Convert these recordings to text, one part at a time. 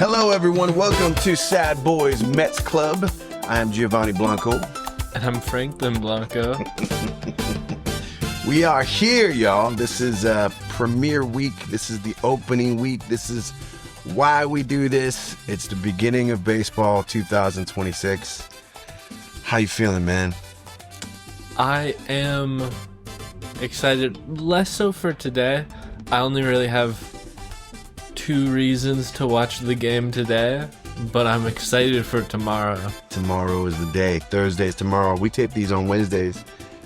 Hello, everyone. Welcome to Sad Boys Mets Club. I am Giovanni Blanco. And I'm Franklin Blanco. We are here, y'all. This is premiere week. This is the opening week. This is why we do this. It's the beginning of baseball 2026. How you feeling, man? I am excited, less so for today. I only really have 2 reasons to watch the game today, but I'm excited for tomorrow. Tomorrow is the day. Thursday is tomorrow. We tape these on Wednesdays,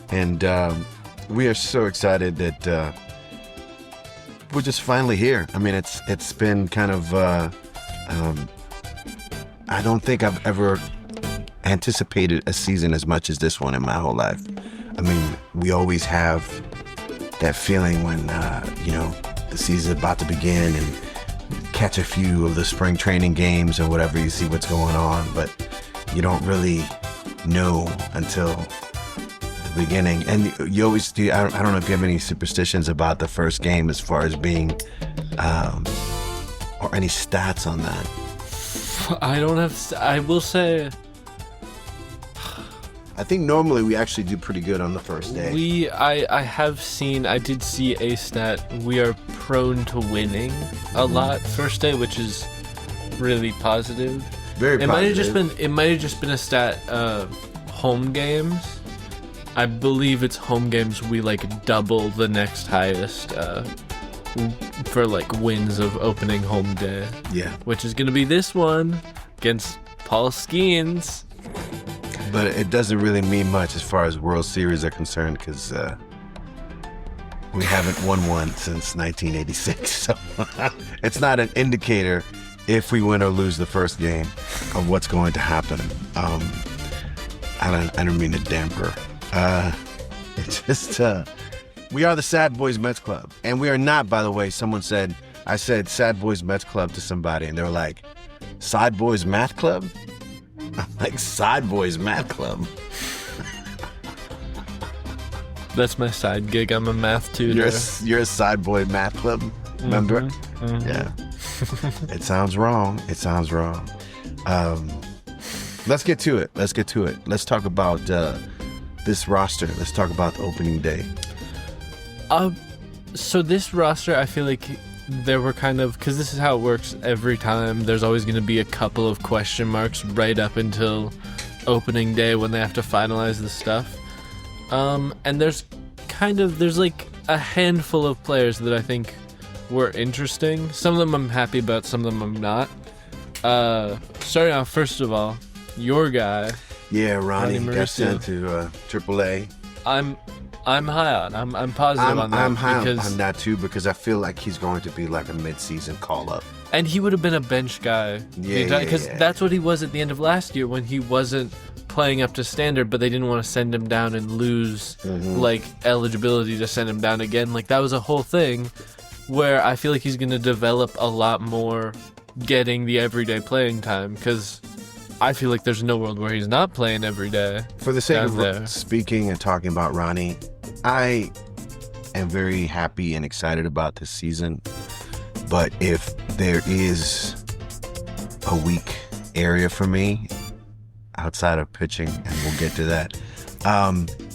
and we are so excited that we're just finally here. I mean, it's been kind of I don't think I've ever anticipated a season as much as this one in my whole life. I mean, we always have that feeling when the season's about to begin and catch a few of the spring training games or whatever, you see what's going on, but you don't really know until the beginning. And you always do. I don't know if you have any superstitions about the first game as far as being or any stats on that. I don't have. I will say, I think normally we actually do pretty good on the first day. I did see a stat. We are prone to winning a lot first day, which is really positive. Very positive. It might have just been a stat. Home games. I believe it's home games. We double the next highest for wins of opening home day. Yeah. Which is gonna be this one against Paul Skeens. But it doesn't really mean much as far as World Series are concerned because we haven't won one since 1986. So it's not an indicator if we win or lose the first game of what's going to happen. I don't mean to damper. It's just we are the Sad Boys Mets Club. And we are not, by the way, I said Sad Boys Mets Club to somebody and they were like, Sad Boys Math Club? I'm like, Side Boys Math Club. That's my side gig. I'm a math tutor. You're a Side Boy Math Club member? Mm-hmm. Yeah. It sounds wrong. Let's get to it. Let's talk about this roster. Let's talk about the opening day. So this roster, I feel like there were because this is how it works every time. There's always going to be a couple of question marks right up until opening day when they have to finalize the stuff. And there's a handful of players that I think were interesting. Some of them I'm happy about, some of them I'm not. Starting off, first of all, your guy. Yeah, Ronnie got sent to AAA. I'm high on. I'm positive on that. I'm high on that too because I feel like he's going to be like a mid-season call-up. And he would have been a bench guy. Because that's what he was at the end of last year when he wasn't playing up to standard, but they didn't want to send him down and lose eligibility to send him down again. That was a whole thing where I feel like he's going to develop a lot more getting the everyday playing time because I feel like there's no world where he's not playing every day. For the sake of speaking and talking about Ronnie, I am very happy and excited about this season. But if there is a weak area for me outside of pitching, and we'll get to that,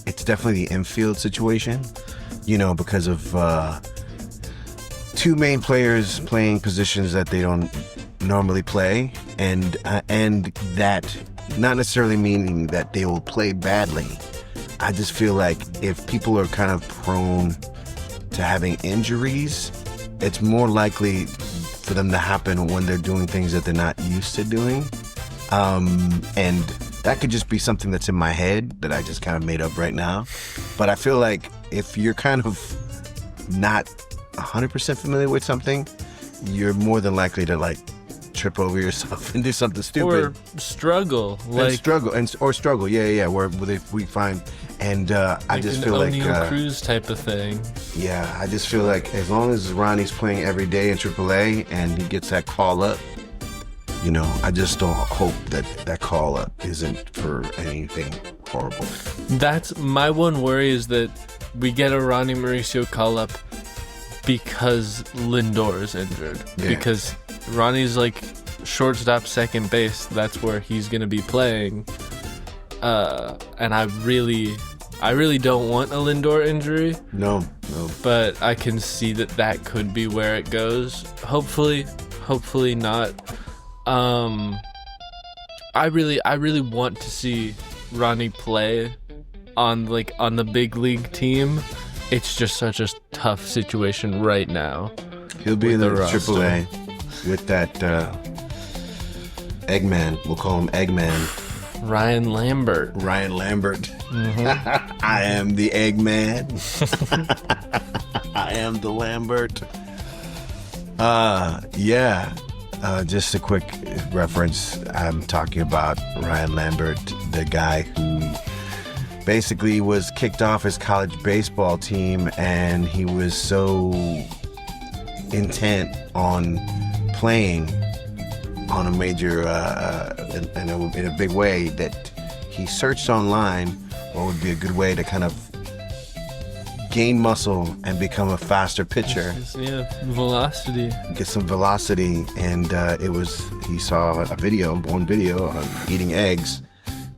it's definitely the infield situation, because of 2 main players playing positions that they don't normally play, and that not necessarily meaning that they will play badly. I just feel like if people are kind of prone to having injuries, it's more likely for them to happen when they're doing things that they're not used to doing. And that could just be something that's in my head that I just kind of made up right now. But I feel like if you're kind of not 100% familiar with something, you're more than likely to trip over yourself and do something stupid or struggle, struggle. Yeah. Where we find, and I just feel like O'Neal Cruz type of thing. Yeah, I just feel like as long as Ronnie's playing every day in AAA and he gets that call up, I just don't hope that call up isn't for anything horrible. That's my one worry, is that we get a Ronnie Mauricio call up because Lindor is injured. Yeah. Because Ronnie's shortstop, second base, that's where he's going to be playing. And I really don't want a Lindor injury. No. But I can see that could be where it goes. Hopefully not. I really want to see Ronnie play on the big league team. It's just such a tough situation right now. He'll be in the AAA with that Eggman. We'll call him Eggman. Ryan Lambert. Mm-hmm. I am the Eggman. I am the Lambert. Just a quick reference. I'm talking about Ryan Lambert, the guy who basically was kicked off his college baseball team, and he was so intent on playing on a major, in a big way, that he searched online what would be a good way to kind of gain muscle and become a faster pitcher. Yeah, velocity. Get some velocity, and he saw one video on eating eggs,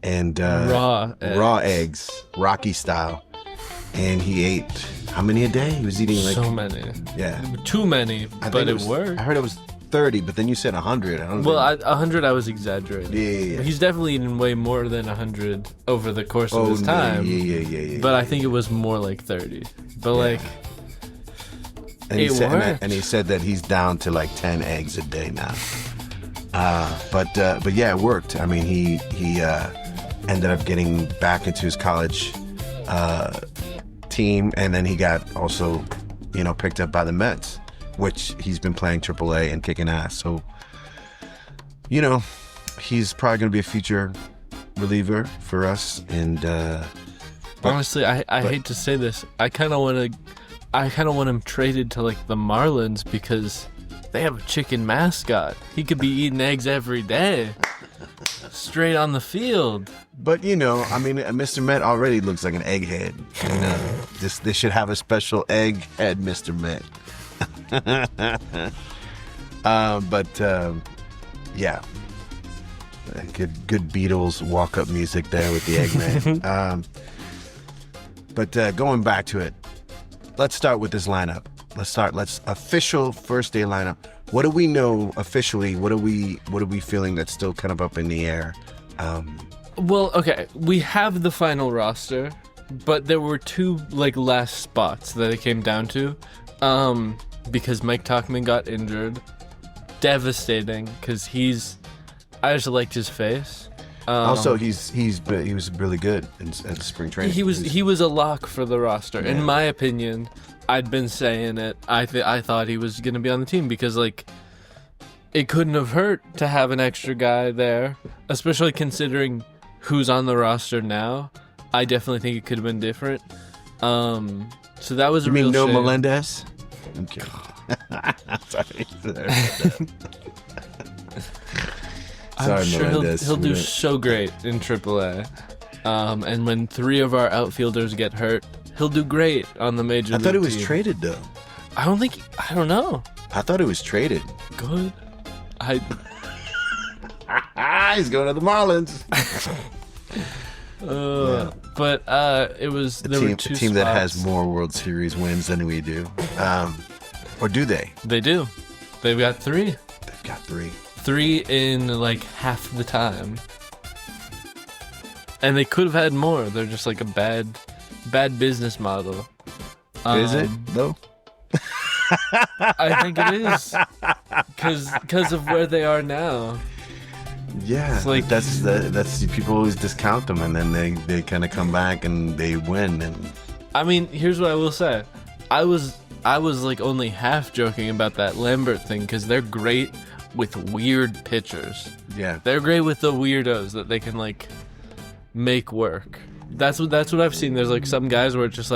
and raw eggs, Rocky style, and he ate how many a day? He was eating like so many. Yeah, too many, but it worked. I heard it was 30, but then you said 100. 100 I was exaggerating. Yeah. He's definitely eaten way more than 100 over the course of his time. Yeah. But I think it was more like 30. But and it worked. And he said that he's down to like 10 eggs a day now. But yeah, it worked. I mean, he ended up getting back into his college team, and then he got also, picked up by the Mets, which he's been playing AAA and kicking ass. So, he's probably going to be a future reliever for us. And honestly, I hate to say this, I kind of want him traded to the Marlins, because they have a chicken mascot. He could be eating eggs every day, straight on the field. But Mr. Met already looks like an egghead. They should have a special egghead Mr. Met. Yeah, good Beatles walk-up music there with the Eggman. But going back to it, let's start with this lineup. Let's official first day lineup. What do we know officially? What are we feeling that's still kind of up in the air? Well, okay, we have the final roster, but there were two last spots that it came down to. Because Mike Tauchman got injured. Devastating, because I just liked his face. Also, he was really good in spring training. He was a lock for the roster. Yeah. In my opinion, I'd been saying it. I thought he was gonna be on the team, because it couldn't have hurt to have an extra guy there, especially considering who's on the roster now. I definitely think it could have been different. So that was a real shame. You mean no Melendez? I'm kidding. Sorry. I'm sure he'll do so great in AAA. And when 3 of our outfielders get hurt, he'll do great on the major league I thought he was team. traded, though. I don't know. I thought he was traded. Good. He's going to the Marlins. Yeah. But it was a team that has more World Series wins than we do. Or do they? They do. They've got 3. They've got 3. 3 in half the time. And they could have had more. They're just a bad business model. Is it though? I think it is. Because of where they are now. Yeah, that's people always discount them, and then they kind of come back and they win. And I mean, here's what I will say: I was only half joking about that Lambert thing, because they're great with weird pitchers. Yeah, they're great with the weirdos that they can make work. That's what I've seen. There's some guys where it's just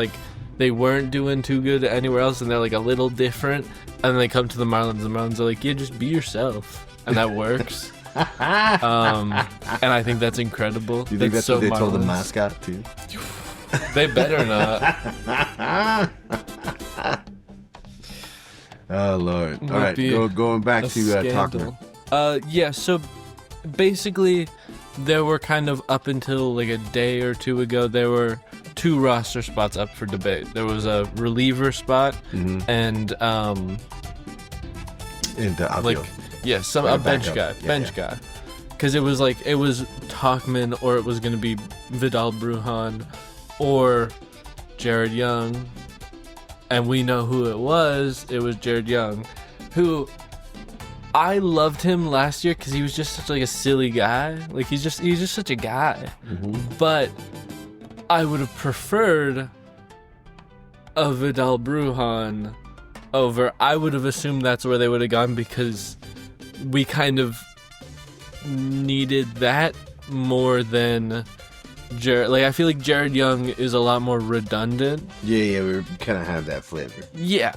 they weren't doing too good anywhere else, and they're a little different, and then they come to the Marlins. The Marlins are yeah, just be yourself, and that works. And I think that's incredible. Do you think that's so what they told the Marlins. mascot too? They better not. Oh Lord! All right, going back to Tauchman. Yeah, so basically there were kind of up until like a day or two ago, there were 2 roster spots up for debate. There was a reliever spot and In the outfield. a bench guy. Because it was Tauchman, or it was going to be Vidal Brujan or Jared Young. And we know who it was. It was Jared Young, who I loved him last year because he was just such like a silly guy. Like he's just such a guy. But I would have preferred a Vidal Brujan over. I would have assumed that's where they would have gone because we kind of needed that more than Jared. Like I feel like Jared Young is a lot more redundant. Yeah, we kind of have that flavor. Yeah,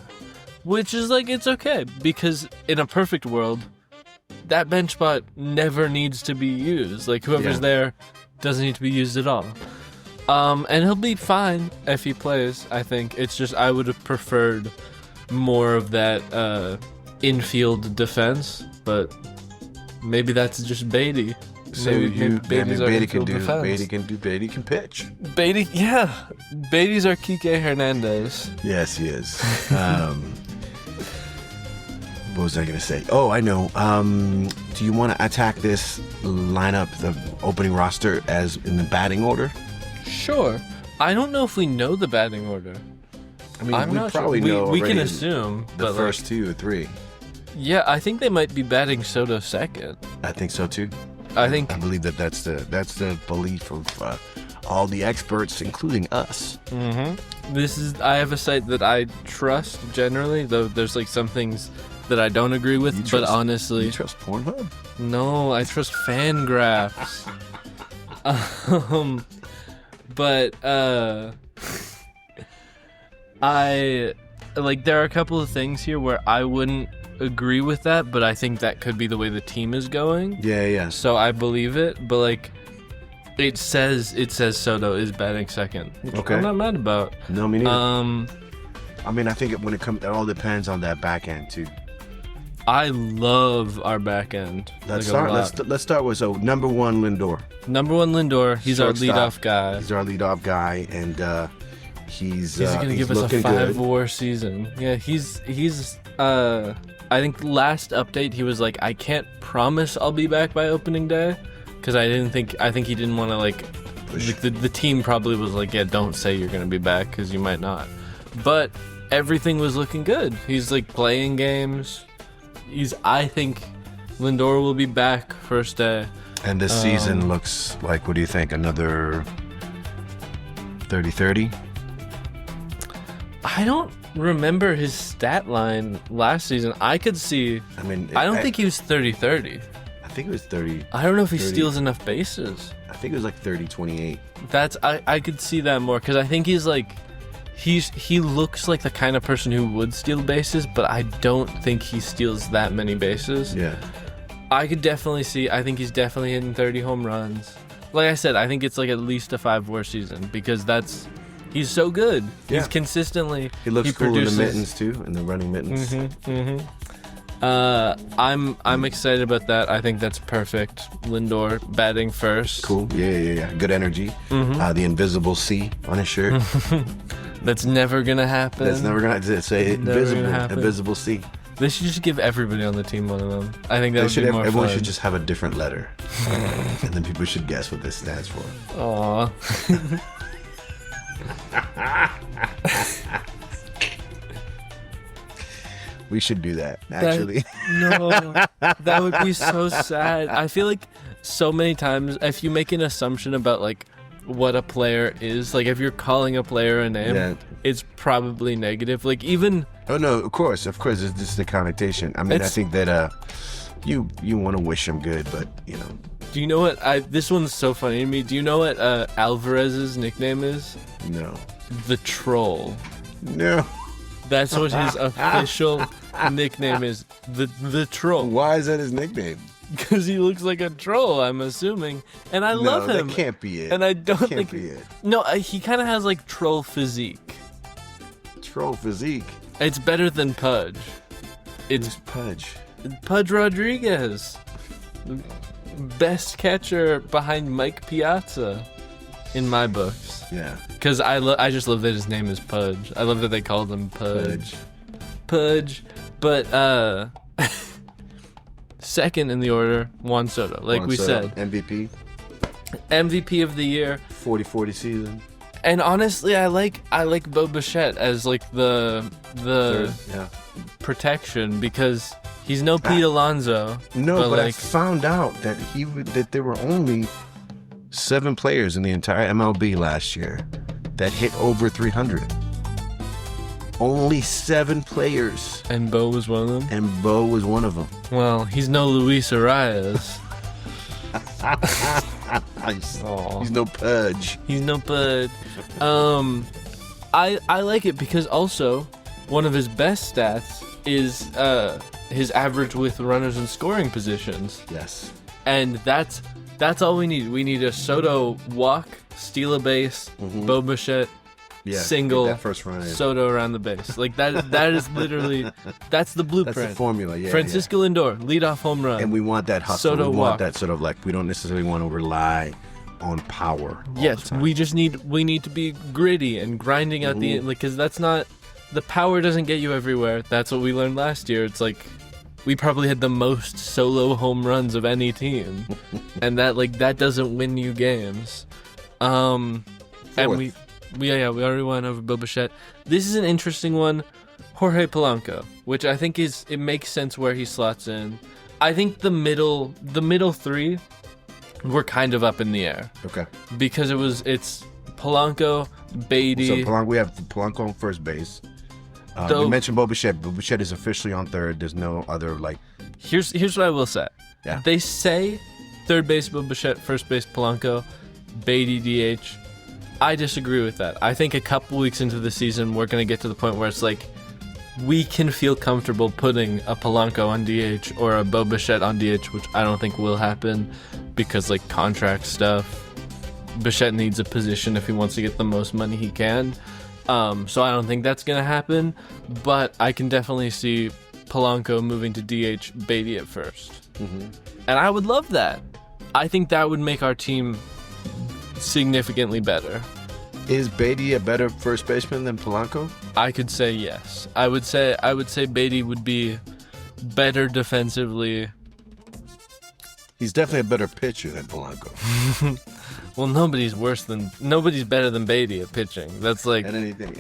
which is like it's okay because in a perfect world, that bench spot never needs to be used. Like whoever's there doesn't need to be used at all. And he'll be fine if he plays. I think it's just I would have preferred more of that infield defense, but maybe that's just Baty. So Baty can pitch. Baty, yeah. Baty's our Kike Hernandez. Yes, he is. What was I going to say? Oh, I know. Do you want to attack this lineup, the opening roster, as in the batting order? Sure. I don't know if we know the batting order. I mean, I'm we not probably sure. know. We can assume. The first 2 or 3. Yeah, I think they might be batting Soto second. I think so too. I believe that's the belief of all the experts, including us. I have a site that I trust generally, though there's like some things that I don't agree with. But honestly, you trust Pornhub? No, I trust Fangraphs. But I like there are a couple of things here where I wouldn't agree with that, but I think that could be the way the team is going. Yeah. So I believe it, but like it says Soto is batting second. Which Okay. I'm not mad about. No, me neither. I mean, I think when it all depends on that back end too. I love our back end. Let's start with number 1 Lindor. Number 1 Lindor. He's our Shortstop. leadoff guy. He's our leadoff guy, and he's gonna give us a 5-WAR season. Yeah, he's I think last update he was like, I can't promise I'll be back by opening day, because I think he didn't want to like the team probably was like, yeah, don't say you're gonna be back because you might not. But everything was looking good. He's like playing games. I think Lindor will be back first day. And this season looks like, what do you think, another 30-30? I don't remember his stat line last season. I could see. I mean, I don't think he was 30-30. I think it was 30. I don't know if he 30. steals enough bases. I think it was like 30-28. I could see that more because I think he's like he looks like the kind of person who would steal bases, but I don't think he steals that many bases. Yeah. I could definitely see. I think he's definitely hitting 30 home runs. Like I said, I think it's like at least a 5-WAR season because he's so good. Yeah. He's consistently. He looks cool produces. in the mittens too, in the running mittens. I'm excited about that. I think that's perfect. Lindor batting first. Cool. Yeah. Good energy. The invisible C on his shirt. That's never gonna happen. That's never gonna say invisible C. They should just give everybody on the team one of them. I think that would be more everyone fun. should just have a different letter, and then people should guess what this stands for. Aww. We should do that, actually. That would be so sad. I feel like so many times if you make an assumption about like what a player is, like if you're calling a player a name, it's probably negative. Like even Oh no, of course, it's just the connotation. I mean, I think that you want to wish him good, but you know. Do you know what this one's so funny to me. Do you know what Alvarez's nickname is? No. The Troll. No. That's what his official nickname is. The Troll. Why is that his nickname? Because he looks like a troll, I'm assuming, and I love him. That can't be it. And I don't think be it. No, he kind of has like troll physique. Troll physique. It's better than Pudge. It's Pudge. Pudge Rodriguez, best catcher behind Mike Piazza, in my books. Yeah. Because I just love that his name is Pudge. I love that they called him Pudge. But second in the order, Juan Soto. Like we said, MVP of the year, 40-40 season. And honestly, I like Bo Bichette as like the Third, yeah. protection, because he's no Pete Alonso. No, but like, I found out that that there were only 7 players in the entire MLB last year that hit over 300. Only 7 players. And Bo was one of them? And Bo was one of them. Well, he's no Luis Arias. He's no Pudge. He's no Pudge. I like it because also one of his best stats is his average with runners in scoring positions. Yes. And that's all we need. We need a Soto walk, steal a base, Bo Bichette, single, that first run Soto around the base. Like that is literally, that's the blueprint. That's the formula, yeah. Francisco Lindor, leadoff home run. And we want that hustle. Soto we walk. want that sort of like, we don't necessarily want to rely on power. Yes, we need to be gritty and grinding out the, like, because that's not, the power doesn't get you everywhere. That's what we learned last year. It's like, we probably had the most solo home runs of any team, and that doesn't win you games. And we already went over Bo Bichette. This is an interesting one, Jorge Polanco, which I think it makes sense where he slots in. I think the middle 3 were kind of up in the air. Okay. Because it's Polanco, Baty. So we have Polanco on first base. You mentioned Bo Bichette. Bo Bichette is officially on third. There's no other like. Here's what I will say. Yeah. They say third base Bo Bichette, first base Polanco, Baty DH. I disagree with that. I think a couple weeks into the season, we're gonna get to the point where it's like, we can feel comfortable putting a Polanco on DH or a Bo Bichette on DH, which I don't think will happen because like contract stuff. Bichette needs a position if he wants to get the most money he can. So I don't think that's going to happen, but I can definitely see Polanco moving to DH, Baty at first. And I would love that. I think that would make our team significantly better. Is Baty a better first baseman than Polanco? I could say yes. I would say Baty would be better defensively. He's definitely a better pitcher than Polanco. Well, nobody's better than Baty at pitching. That's like at anything.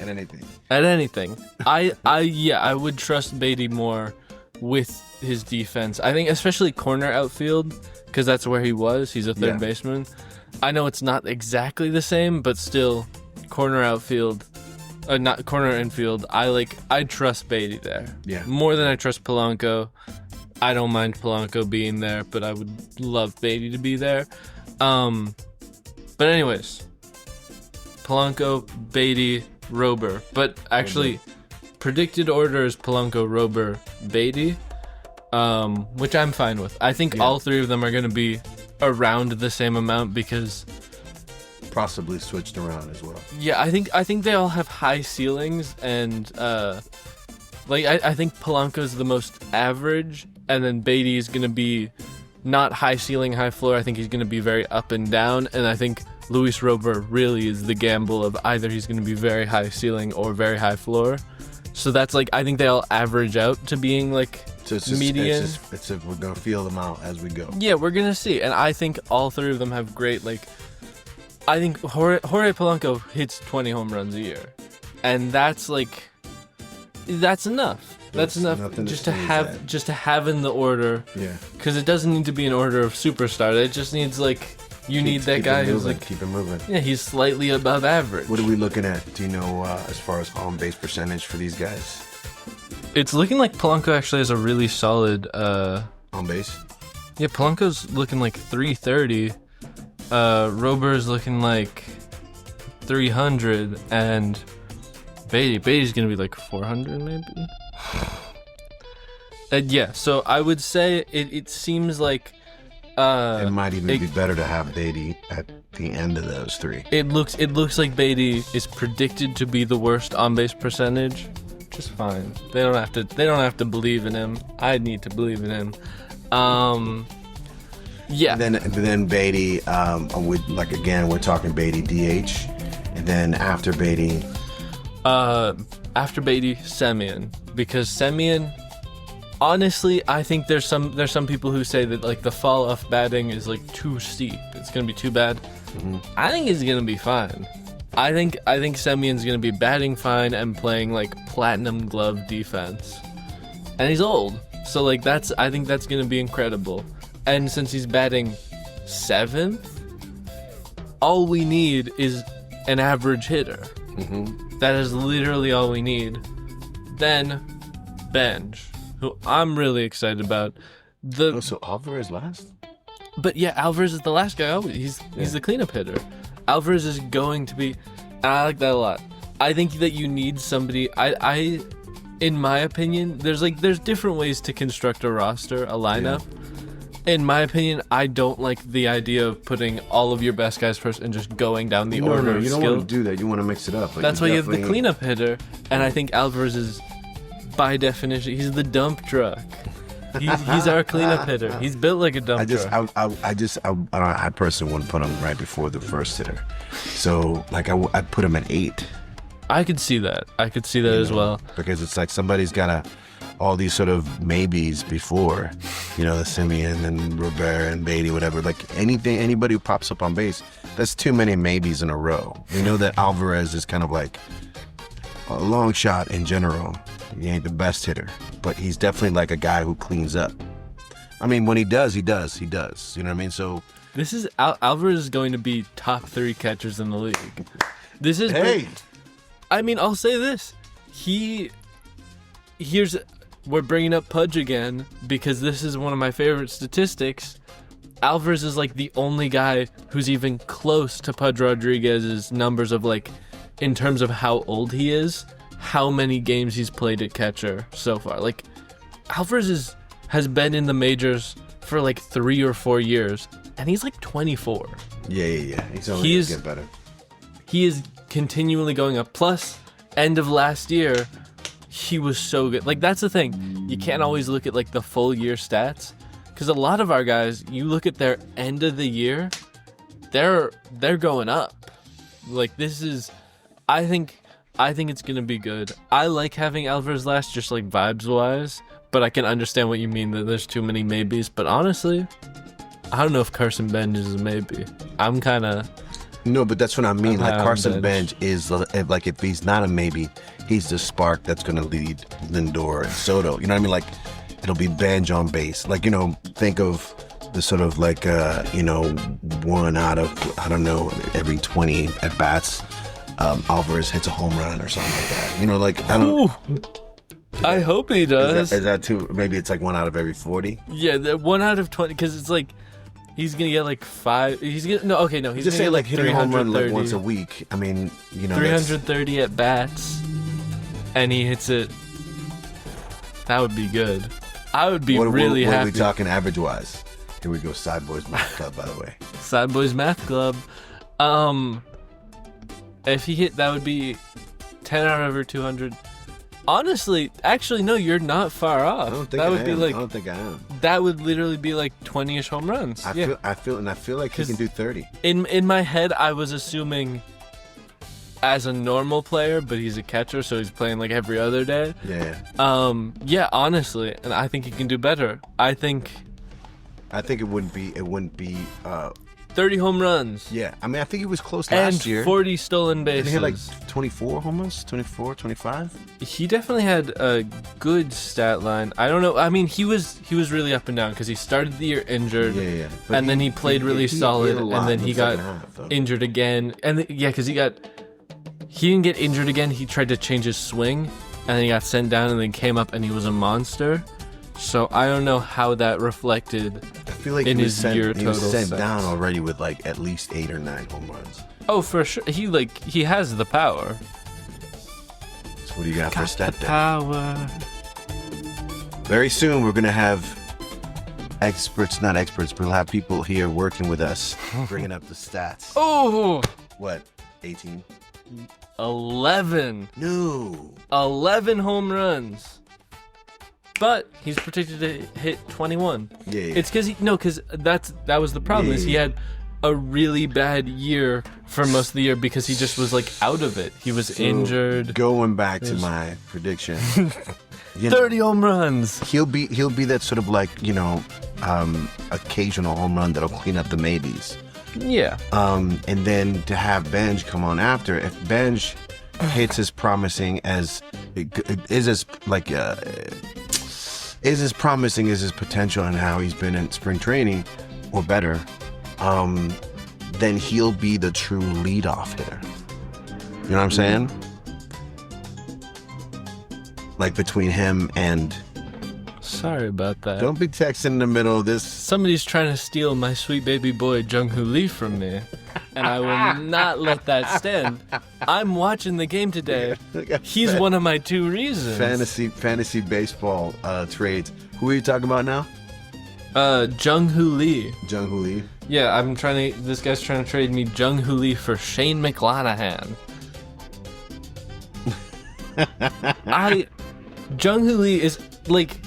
I would trust Baty more with his defense. I think especially corner outfield, because that's where he was. He's a third baseman. I know it's not exactly the same, but still, corner outfield, not corner infield. I trust Baty there. Yeah. More than I trust Polanco. I don't mind Polanco being there, but I would love Baty to be there. But anyways, Polanco, Baty, Rober. But actually, predicted order is Polanco, Rober, Baty, which I'm fine with. I think all 3 of them are going to be around the same amount because possibly switched around as well. Yeah, I think they all have high ceilings, and I think Polanco's the most average, and then Baty is going to be not high ceiling, high floor. I think he's going to be very up and down, and I think Luis Rober really is the gamble of either he's going to be very high ceiling or very high floor. So that's like, I think they all average out to being like median. We're going to feel them out as we go. Yeah, we're going to see. And I think all 3 of them have great, like, I think Jorge Polanco hits 20 home runs a year. And that's like, that's enough. That's enough just to have in the order. Yeah. Because it doesn't need to be an order of superstar. It just needs like need that guy who's like keep it moving. Yeah, he's slightly above average. What are we looking at? Do you know as far as on base percentage for these guys? It's looking like Polanco actually has a really solid on base. Yeah, Polanco's looking like 330. Rober's looking like 300, and Baty's gonna be like 400 maybe. Yeah, so I would say it seems like it might even be better to have Baty at the end of those 3. It looks like Baty is predicted to be the worst on base percentage, just fine. They don't have to believe in him. I need to believe in him. Yeah. Then Baty, we're talking Baty DH, and then after Baty, Semien, because Semien, honestly, I think there's some people who say that like the fall off batting is like too steep. It's gonna be too bad. Mm-hmm. I think he's gonna be fine. I think Semien's gonna be batting fine and playing like platinum glove defense, and he's old, so like I think that's gonna be incredible. And since he's batting 7th, all we need is an average hitter. Mm-hmm. That is literally all we need. Then Benge, who I'm really excited about. So Alvarez last? But yeah, Alvarez is the last guy always. He's the cleanup hitter. Alvarez is going to be, and I like that a lot. I think that you need somebody. I in my opinion, there's different ways to construct a roster, a lineup. Yeah. In my opinion, I don't like the idea of putting all of your best guys first and just going down the order of skill. You don't want to do that. You want to mix it up. That's why you have the cleanup hitter, and I think Alvarez is, by definition, he's the dump truck. He's our cleanup hitter. He's built like a dump truck. I personally wouldn't put him right before the first hitter. So, I'd put him at 8. I could see that. As well. Because it's like somebody's got all these sort of maybes before, the Semien and Robert and Baty, whatever. Like anybody who pops up on base, that's too many maybes in a row. We know that Alvarez is kind of like a long shot in general. He ain't the best hitter, but he's definitely like a guy who cleans up. I mean, when he does. You know what I mean? So this is Alvarez is going to be top 3 catchers in the league. This is. Hey. I mean, I'll say this. We're bringing up Pudge again because this is one of my favorite statistics. Alvarez is like the only guy who's even close to Pudge Rodriguez's numbers of like, in terms of how old he is, how many games he's played at catcher so far. Like, Alvarez has been in the majors for like 3 or 4 years, and he's like 24. Yeah. He's only gonna get better. He is continually going up. Plus, end of last year, he was so good. Like, that's the thing. You can't always look at like the full year stats, because a lot of our guys, you look at their end of the year, they're going up. Like, this is, I think it's gonna be good. I like having Alvarez last, just like vibes wise, but I can understand what you mean that there's too many maybes. But honestly, I don't know if Carson Benge is a maybe. I'm kind of. No, but that's what I mean. Like, Carson Benge is like, if he's not a maybe, he's the spark that's going to lead Lindor and Soto. You know what I mean? Like, it'll be Benge on base. Like, think of the sort of like, one out of, I don't know, every 20 at bats, Alvarez hits a home run or something like that. I don't. I hope he does. Is that too? Maybe it's like 1 out of every 40. Yeah, 1 out of 20, because it's like. He's gonna get like 5. He's just gonna say get like hitting a home run like once a week. I mean, 330 at bats, and he hits it. That would be good. I would be really happy. What are we talking average wise? Here we go, Side Boys Math Club, by the way. Side Boys Math Club. If he hit, that would be 10 out of every 200. Honestly, actually, no, you're not far off. I don't think I am. That would literally be like 20-ish home runs. I feel like he can do 30. In my head, I was assuming as a normal player, but he's a catcher, so he's playing like every other day. Yeah. Yeah, honestly, and I think he can do better. I think it wouldn't be 30 home runs. Yeah, I mean, I think he was close last year. And 40 stolen bases. He had like 24 home runs, 24, 25. He definitely had a good stat line. I don't know. I mean, he was really up and down because he started the year injured. Yeah. And then he played really solid, and then he got injured again. And because he didn't get injured again. He tried to change his swing, and then he got sent down, and then came up, and he was a monster. So I don't know how that reflected. I feel like in his year total. He was sent down already with like at least 8 or 9 home runs. Oh, for sure. He has the power. So what do you got for stat day? Power. Very soon we're gonna have not experts, but we'll have people here working with us, bringing up the stats. Oh. What? 18. 11. No. 11 home runs. But he's predicted to hit 21. Yeah. It's because that was the problem. Is he had a really bad year for most of the year because he just was like out of it. He was injured. Going back to my prediction, 30 home runs. He'll be that sort of like occasional home run that'll clean up the maybes. Yeah. And then to have Benge come on after, if Benge hits as promising as is as promising as his potential and how he's been in spring training, or better, then he'll be the true leadoff hitter. You know what I'm saying? Like between him and... Sorry about that. Don't be texting in the middle of this. Somebody's trying to steal my sweet baby boy Jung-Hoo Lee from me, and I will not let that stand. I'm watching the game today. He's one of my 2 reasons. Fantasy baseball trades. Who are you talking about now? Jung-Hoo Lee. Jung-Hoo Lee. Yeah, this guy's trying to trade me Jung-Hoo Lee for Shane McClanahan. Jung-Hoo Lee is like,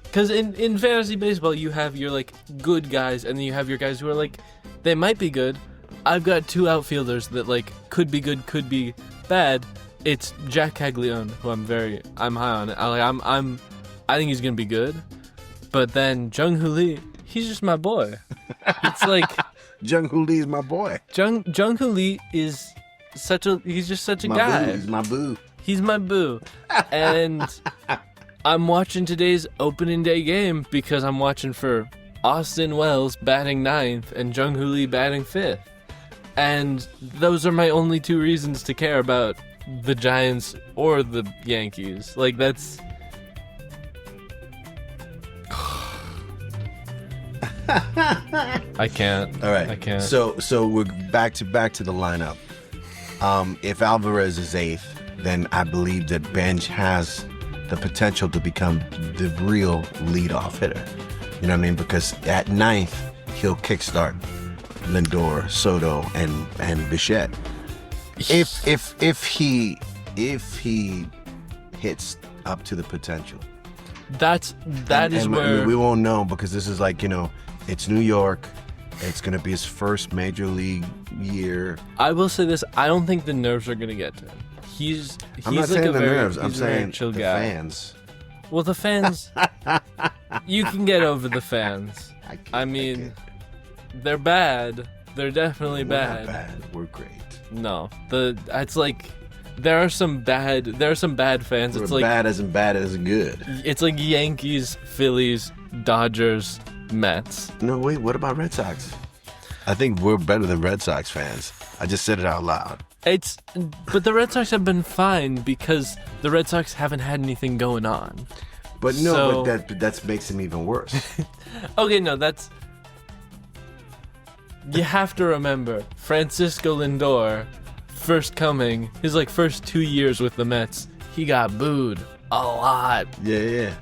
because in fantasy baseball you have your like good guys and then you have your guys who are like, they might be good. I've got 2 outfielders that like could be good, could be bad. It's Jack Caglione, who I'm high on. I think he's gonna be good. But then Jung-Hoo Lee, he's just my boy. It's like Jung-Hoo Lee is my boy. Jung-Hoo Lee is he's just such a my guy. Boo. He's my boo. He's my boo. And I'm watching today's opening day game because I'm watching for Austin Wells batting 9th and Jung-Hoo Lee batting 5th. And those are my only 2 reasons to care about the Giants or the Yankees. Like, that's... I can't. All right. I can't. So we're back to the lineup. If Alvarez is 8th, then I believe that Benge has the potential to become the real leadoff hitter. You know what I mean? Because at 9th, he'll kickstart Lindor, Soto, and Bichette. If he hits up to the potential. That is where we won't know, because this is like, it's New York. It's going to be his first major league year. I will say this: I don't think the nerves are going to get to him. I'm not like saying a the very, nerves. I'm saying chill the guy. fans. Well, the fans, you can get over the fans. I mean, they're bad. They're definitely bad. We're not bad. We're great. No, it's like there are some bad fans. We're it's like bad as in bad as good. It's like Yankees, Phillies, Dodgers, Mets. No, wait. What about Red Sox? I think we're better than Red Sox fans. I just said it out loud. But the Red Sox have been fine because the Red Sox haven't had anything going on. But no, but that makes them even worse. Okay, no, that's... You have to remember, Francisco Lindor, first coming, his like first 2 years with the Mets, he got booed a lot. Yeah.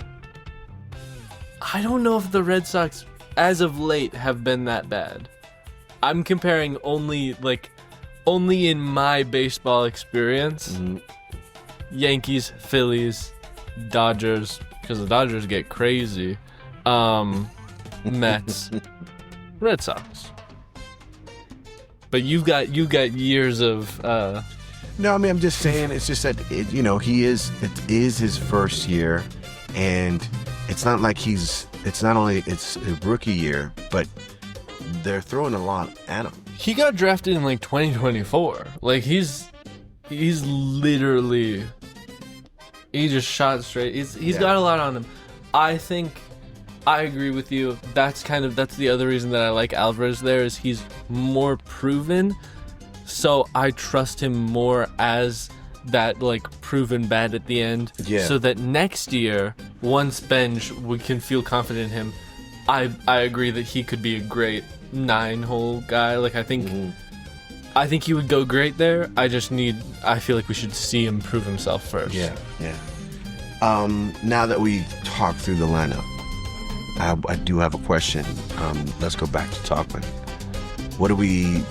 I don't know if the Red Sox, as of late, have been that bad. I'm comparing only in my baseball experience. Mm-hmm. Yankees, Phillies, Dodgers, because the Dodgers get crazy. Mets, Red Sox. But you've got years of. No, I mean, I'm just saying. It's just that it is his first year, and it's not like it's a rookie year, but they're throwing a lot at him. He got drafted in like 2024. Like he's literally, he just shot straight. He's got a lot on him. I think I agree with you. That's the other reason that I like Alvarez there, is he's more proven. So I trust him more as that like proven bat at the end. Yeah. So that next year, once Benge, we can feel confident in him. I agree that he could be a great 9-hole guy. Like I think he would go great there. I feel like we should see him prove himself first. Yeah. Now that we talked through the lineup, I do have a question. Let's go back to Tauchman. What do we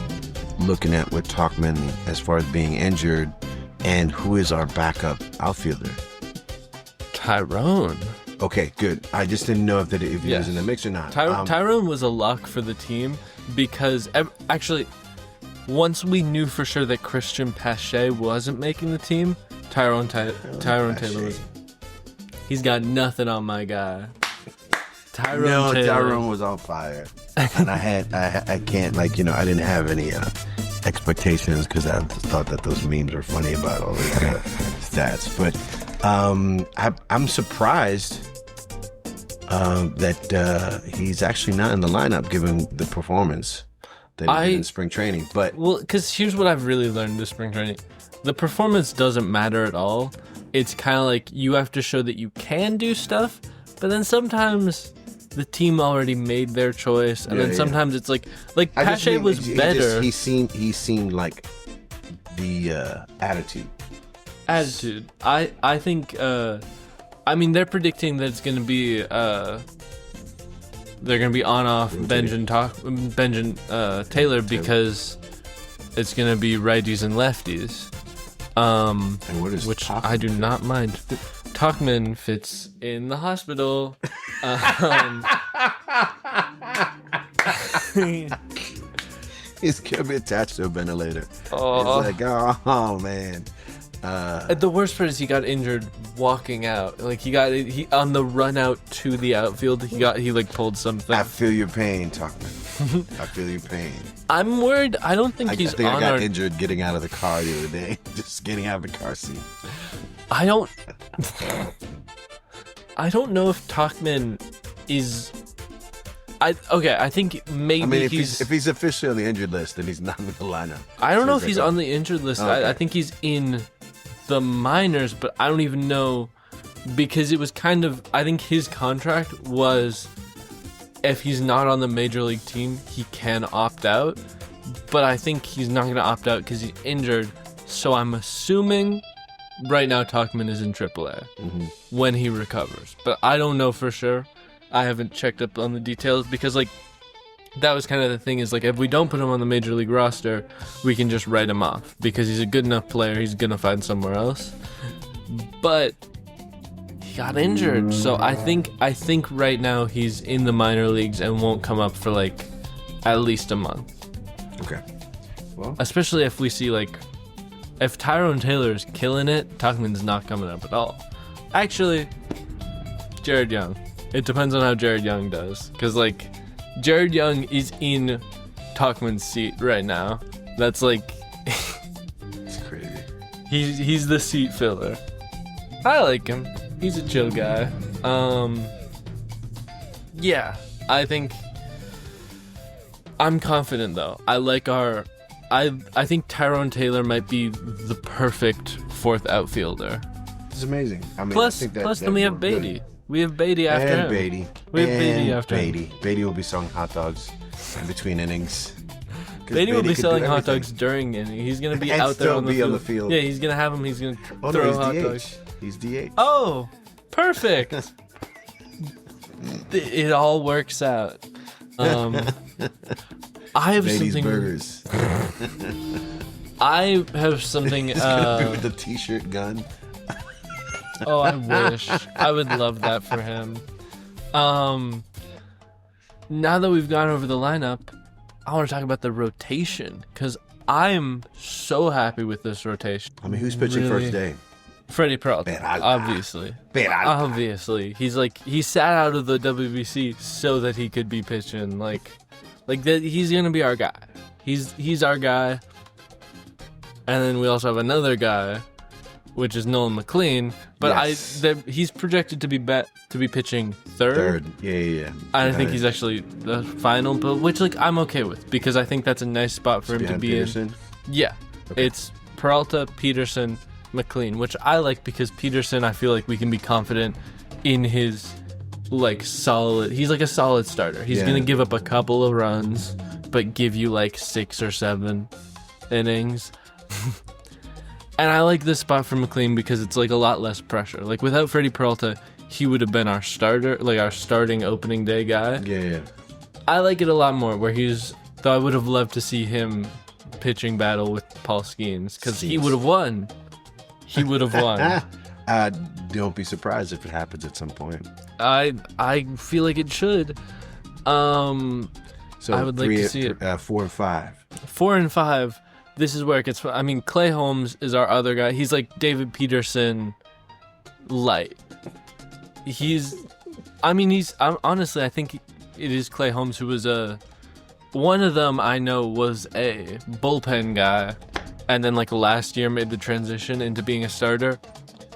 looking at with Tauchman as far as being injured, and who is our backup outfielder? Tyrone. Okay, good. I just didn't know if he was in the mix or not. Tyrone was a lock for the team because actually, once we knew for sure that Christian Pache wasn't making the team, Tyrone Taylor was. He's got nothing on my guy. Tyrone Taylor. Tyrone was on fire, and I can't I didn't have any expectations because I just thought that those memes were funny about all these stats, but. I'm surprised that he's actually not in the lineup given the performance that he did in spring training. But because here's what I've really learned this spring training: the performance doesn't matter at all. It's kind of like you have to show that you can do stuff, but then sometimes the team already made their choice, and then sometimes it's like Pache was better. He seemed like the attitude. I think they're predicting that it's going to be they're going to be on-off Benge and Taylor because it's going to be righties and lefties. And what is which Tauchman? I do not mind. Tauchman fits in the hospital. He's going to be attached to a ventilator. It's like, oh man. The worst part is he got injured walking out. Like he on the run out to the outfield. He pulled something. I feel your pain, Tauchman. I feel your pain. I'm worried. I don't think he's on I got injured getting out of the car the other day. Just getting out of the car seat. I don't know if Tauchman is. I think maybe if he's officially on the injured list, then he's not in the lineup. I don't know if he's on the injured list. Okay. I think he's in the minors, but I don't even know because it was kind of. I think his contract was if he's not on the major league team, he can opt out. But I think he's not going to opt out because he's injured. So I'm assuming right now Tauchman is in AAA when he recovers. But I don't know for sure. I haven't checked up on the details because that was kind of the thing is if we don't put him on the major league roster, we can just write him off because he's a good enough player. He's going to find somewhere else. But he got injured. So I think right now he's in the minor leagues and won't come up for at least a month. Okay. Well, especially if we see if Tyrone Taylor's killing it, Tauchman's not coming up at all. Actually, Jared Young. It depends on how Jared Young does. Because, Jared Young is in Tauchman's seat right now. That's, it's crazy. He's the seat filler. I like him. He's a chill guy. Yeah. I think... I'm confident, though. I think Tyrone Taylor might be the perfect fourth outfielder. It's amazing. Plus, then we have Baty. Good. We have Baty after him. We have Baty after him. Baty will be selling hot dogs in between innings. Baty will be selling hot dogs during innings. He's going to be out there on the field. Yeah, he's going to have them. He's going to throw hot dogs. He's DH. Oh, perfect. It all works out. I have Baty's something. Burgers. I have something. He's going to be with the t-shirt gun. Oh, I wish. I would love that for him. Now that we've gone over the lineup, I want to talk about the rotation because I'm so happy with this rotation. Who's pitching first day? Freddie Peralta, obviously. Obviously, he sat out of the WBC so that he could be pitching. He's gonna be our guy. He's our guy. And then we also have another guy, which is Nolan McLean, but yes. He's projected to be pitching third. Yeah. I think he's actually the final, but which I'm okay with because I think that's a nice spot for him to be Peterson? in. Yeah, okay. It's Peralta, Peterson, McLean, which I like because Peterson, I feel like we can be confident in his solid. He's a solid starter. He's gonna give up a couple of runs, but give you 6 or 7 innings. And I like this spot for McLean because it's a lot less pressure. Without Freddie Peralta, he would have been our starter, our starting opening day guy. Yeah. I like it a lot more where though I would have loved to see him pitching battle with Paul Skeens because he would have won. He would have won. Don't be surprised if it happens at some point. I feel like it should. So I would like to see it. 4 and 5. 4 and 5. This is where it gets fun. I mean, Clay Holmes is our other guy. He's like David Peterson light. Honestly, I think it is Clay Holmes who was one of them I know was a bullpen guy, and then like last year made the transition into being a starter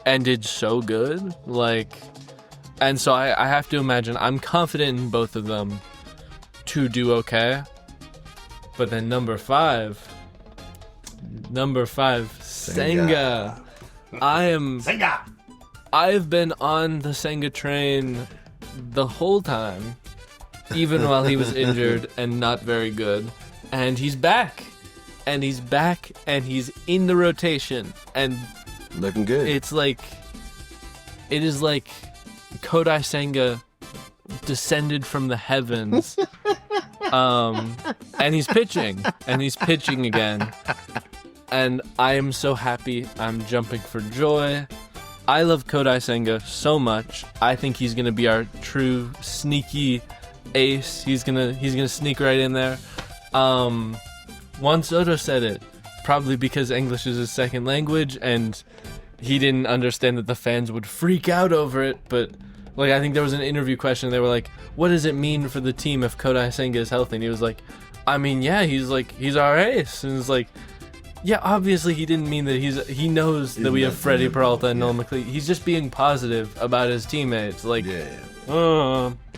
and did so good. And so I have to imagine, I'm confident in both of them to do okay. But then number five, Senga. I've been on the Senga train the whole time, even while he was injured and not very good. And he's back. And he's in the rotation. And looking good. It is like Kodai Senga descended from the heavens. And he's pitching again. And I am so happy. I'm jumping for joy. I love Kodai Senga so much. I think he's gonna be our true sneaky ace. He's gonna sneak right in there. Juan Soto said it, probably because English is his second language, and he didn't understand that the fans would freak out over it. But I think there was an interview question. They were like, "What does it mean for the team if Kodai Senga is healthy?" And he was like, "I mean, yeah, he's our ace." And it's like, yeah, obviously he didn't mean that he knows that we have Freddie Peralta and Nolan McLean. He's just being positive about his teammates.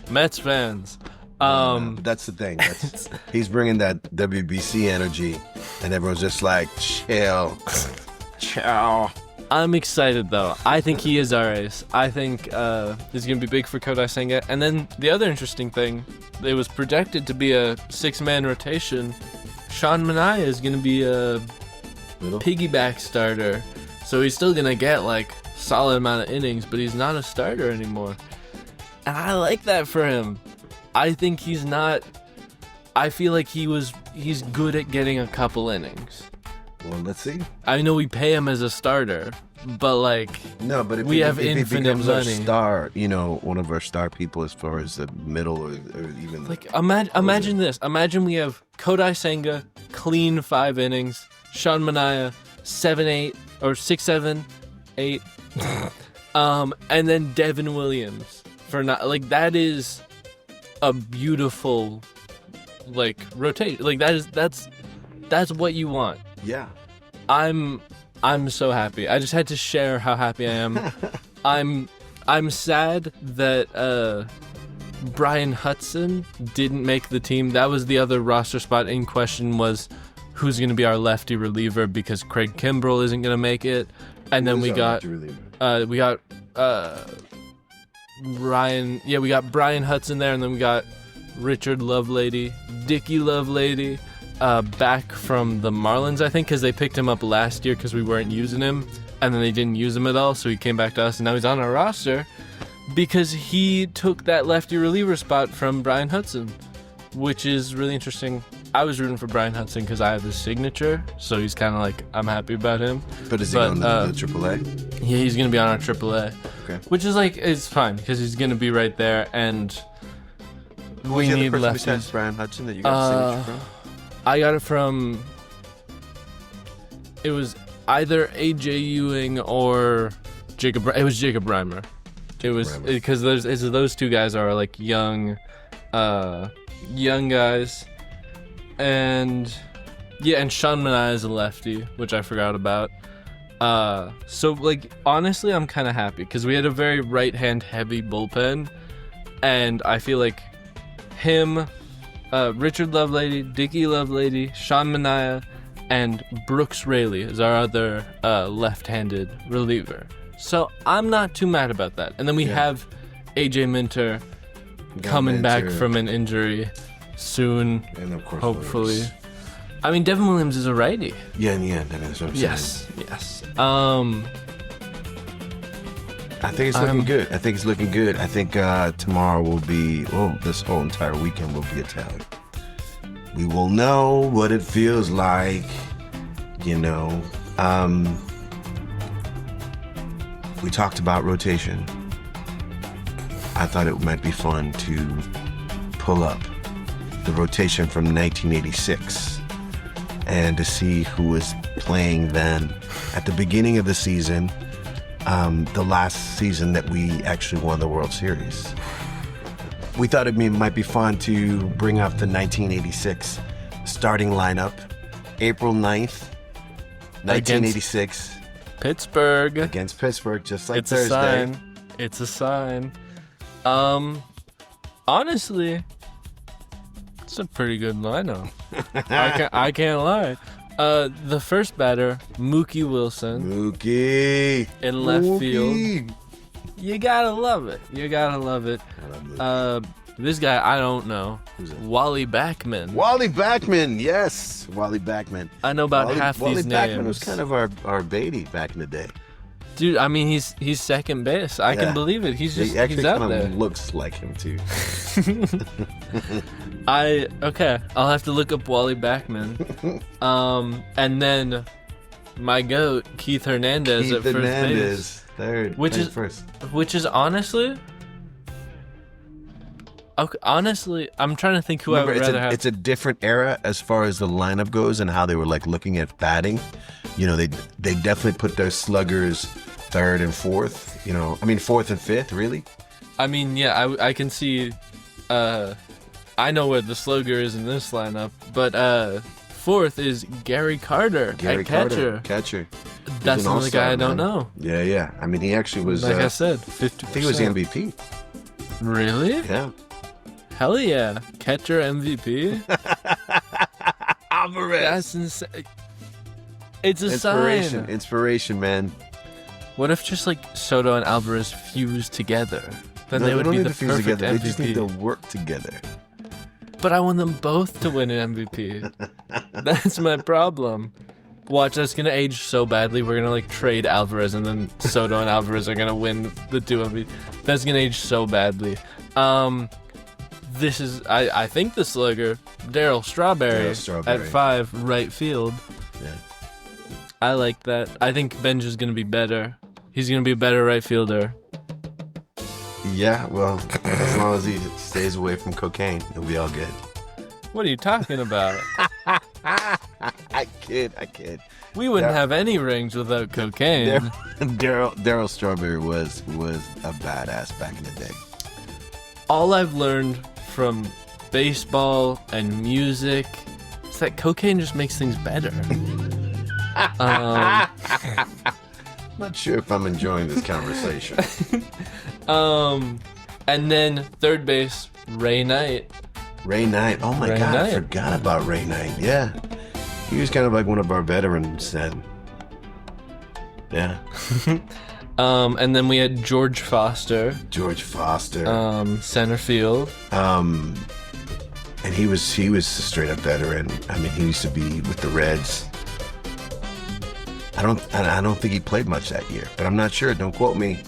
Mets fans. But that's the thing. He's bringing that WBC energy, and everyone's just like, chill. I'm excited, though. I think he is our ace. I think this is going to be big for Kodai Senga. And then the other interesting thing, it was projected to be a 6-man rotation. Sean Manaea is going to be a piggyback starter. So he's still going to get, solid amount of innings, but he's not a starter anymore. And I like that for him. I think he's not... I feel like he's good at getting a couple innings. Well, let's see. I know we pay him as a starter, but no, but if we have if infinite he money. Our star, one of our star people as far as the middle or even imagine this. Imagine we have Kodai Senga, clean 5 innings, Sean Manaea, 7-8 or 6-7, 8, and then Devin Williams for not that is a beautiful rotation. That's what you want. Yeah. I'm so happy. I just had to share how happy I am. I'm sad that Brian Hudson didn't make the team. That was the other roster spot in question, was who's going to be our lefty reliever, because Craig Kimbrell isn't going to make it. And then we got Brian. Yeah, we got Brian Hudson there, and then we got Richard Lovelady, Dickie Lovelady. Back from the Marlins, I think, because they picked him up last year because we weren't using him, and then they didn't use him at all, so he came back to us, and now he's on our roster because he took that lefty reliever spot from Brian Hudson, which is really interesting. I was rooting for Brian Hudson because I have his signature, so he's kind of I'm happy about him. But is he on the AAA? Yeah, he's going to be on our AAA. Okay. Which is it's fine because he's going to be right there, and we need lefties. Besides Brian Hudson that you got the signature from? I got it from... It was either A.J. Ewing or Jacob... It was Jacob Reimer. It was... Because those two guys are, young guys. And... Yeah, and Sean Manaea is a lefty, which I forgot about. So, honestly, I'm kind of happy. Because we had a very right-hand heavy bullpen. And I feel like him... Richard Lovelady, Dickie Lovelady, Sean Manaea, and Brooks Raley is our other left-handed reliever. So I'm not too mad about that. And then we have AJ Minter coming back from an injury soon, and of course, hopefully. Williams. I mean, Devin Williams is a righty. Yeah, that's what I'm saying. Yes. I think it's looking good. I think tomorrow will be, this whole entire weekend will be Italian. We will know what it feels like You know, we talked about rotation. I thought it might be fun to pull up the rotation from 1986 and to see who was playing then at the beginning of the season, the last season that we actually won the World Series. We thought it might be fun to bring up the 1986 starting lineup, April 9th, 1986. Pittsburgh. Against Pittsburgh, just like It's Thursday. a sign. It's a sign. Honestly, it's a pretty good lineup. I can't lie. The first batter, Mookie Wilson. Mookie. In left Mookie. field. You gotta love it. You gotta love it. This guy, I don't know. Who's it? Wally Backman. Wally Backman, yes. Wally Backman. I know about half Wally these Backman names. was kind of our Baty back in the day. Dude, I mean, he's second base. I can believe it. He's He actually he's out kind there. of looks like him too. I'll have to look up Wally Backman. And then my goat, Keith Hernandez at first base. Third. Which is first. Which is honestly, okay, I'm trying to think who I would rather have. It's a different era as far as the lineup goes and how they were like looking at batting. You know, they definitely put their sluggers third and fourth. You know, I mean fourth and fifth, really. I mean, yeah, I can see. I know where the slugger is in this lineup, but fourth is Gary Carter at catcher. Catcher. That's another guy I don't know. Yeah. I mean, he actually was. Like I said, 50%. I think he was the MVP. Really? Yeah. Hell yeah, catcher MVP. Alvarez. That's insane. It's a sign. Inspiration, man. What if just like Soto and Alvarez fused together? Then they would don't be need the to fuse perfect together. MVP. They just need to work together. But I want them both to win an MVP. That's my problem. Watch, that's gonna age so badly. We're gonna like trade Alvarez, and then Soto and Alvarez are gonna win the two MVP. That's gonna age so badly. This is I think the slugger, Darryl Strawberry at 5 right field. Yeah. I like that. I think Benge is gonna be better. He's gonna be a better right fielder. Yeah, well, as long as he stays away from cocaine, he'll be all good. What are you talking about? I kid. We wouldn't have any rings without cocaine. Darryl Strawberry was a badass back in the day. All I've learned from baseball and music is that cocaine just makes things better. Not sure if I'm enjoying this conversation. And then third base, Ray Knight. Ray Knight. Oh my Ray God, Knight. I forgot about Ray Knight. Yeah. He was kind of like one of our veterans then. Yeah. And then we had George Foster. Center Field. And he was a straight up veteran. I mean, he used to be with the Reds. I don't think he played much that year, but I'm not sure. Don't quote me.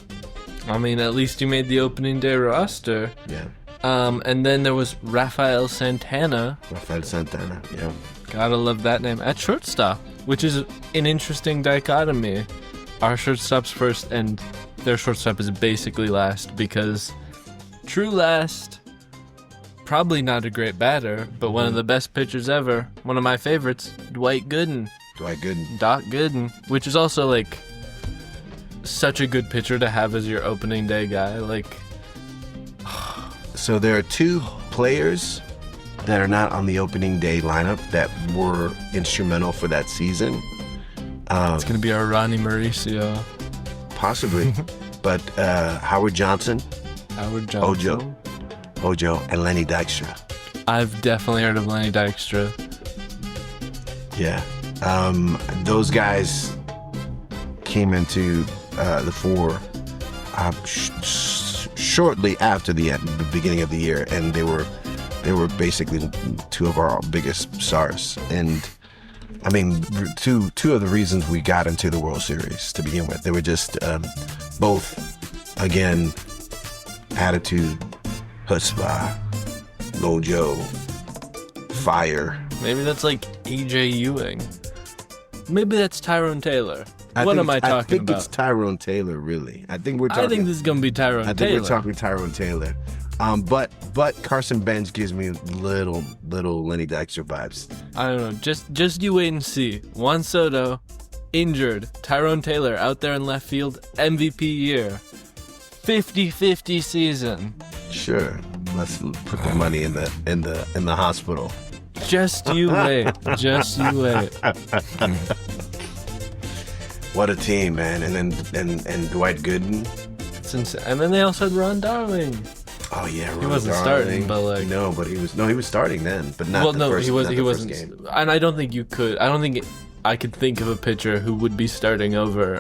I mean, at least he made the opening day roster. Yeah. And then there was Rafael Santana. Yeah. Gotta love that name. At shortstop, which is an interesting dichotomy. Our shortstop's first and their shortstop is basically last because true last, probably not a great batter, but one of the best pitchers ever. One of my favorites, Doc Gooden, which is also like such a good pitcher to have as your opening day guy. Like, so there are two players that are not on the opening day lineup that were instrumental for that season. It's gonna be our Ronnie Mauricio, possibly, but Howard Johnson, Ojo, and Lenny Dykstra. I've definitely heard of Lenny Dykstra. Yeah, those guys came into the fore shortly after the beginning of the year, and they were basically two of our biggest stars. And I mean, two of the reasons we got into the World Series to begin with. They were just both, again, attitude, chutzpah, mojo, fire. Maybe that's like AJ Ewing. Maybe that's Tyrone Taylor. What am I talking about? I think it's Tyrone Taylor, really. I think this is gonna be Tyrone Taylor. I think we're talking Tyrone Taylor. But Carson Benge gives me little Lenny Dykstra vibes. I don't know. Just you wait and see. Juan Soto, injured. Tyrone Taylor out there in left field, MVP year. 50-50 season. Sure. Let's put the money in the hospital. Just you wait. Just you wait. What a team, man. And then Dwight Gooden. It's insane. And then they also had Ron Darling. Oh yeah, Ron he wasn't Darling. starting, but like he was starting then, but not the first. He wasn't. First game. And I don't think you could. I don't think I could think of a pitcher who would be starting over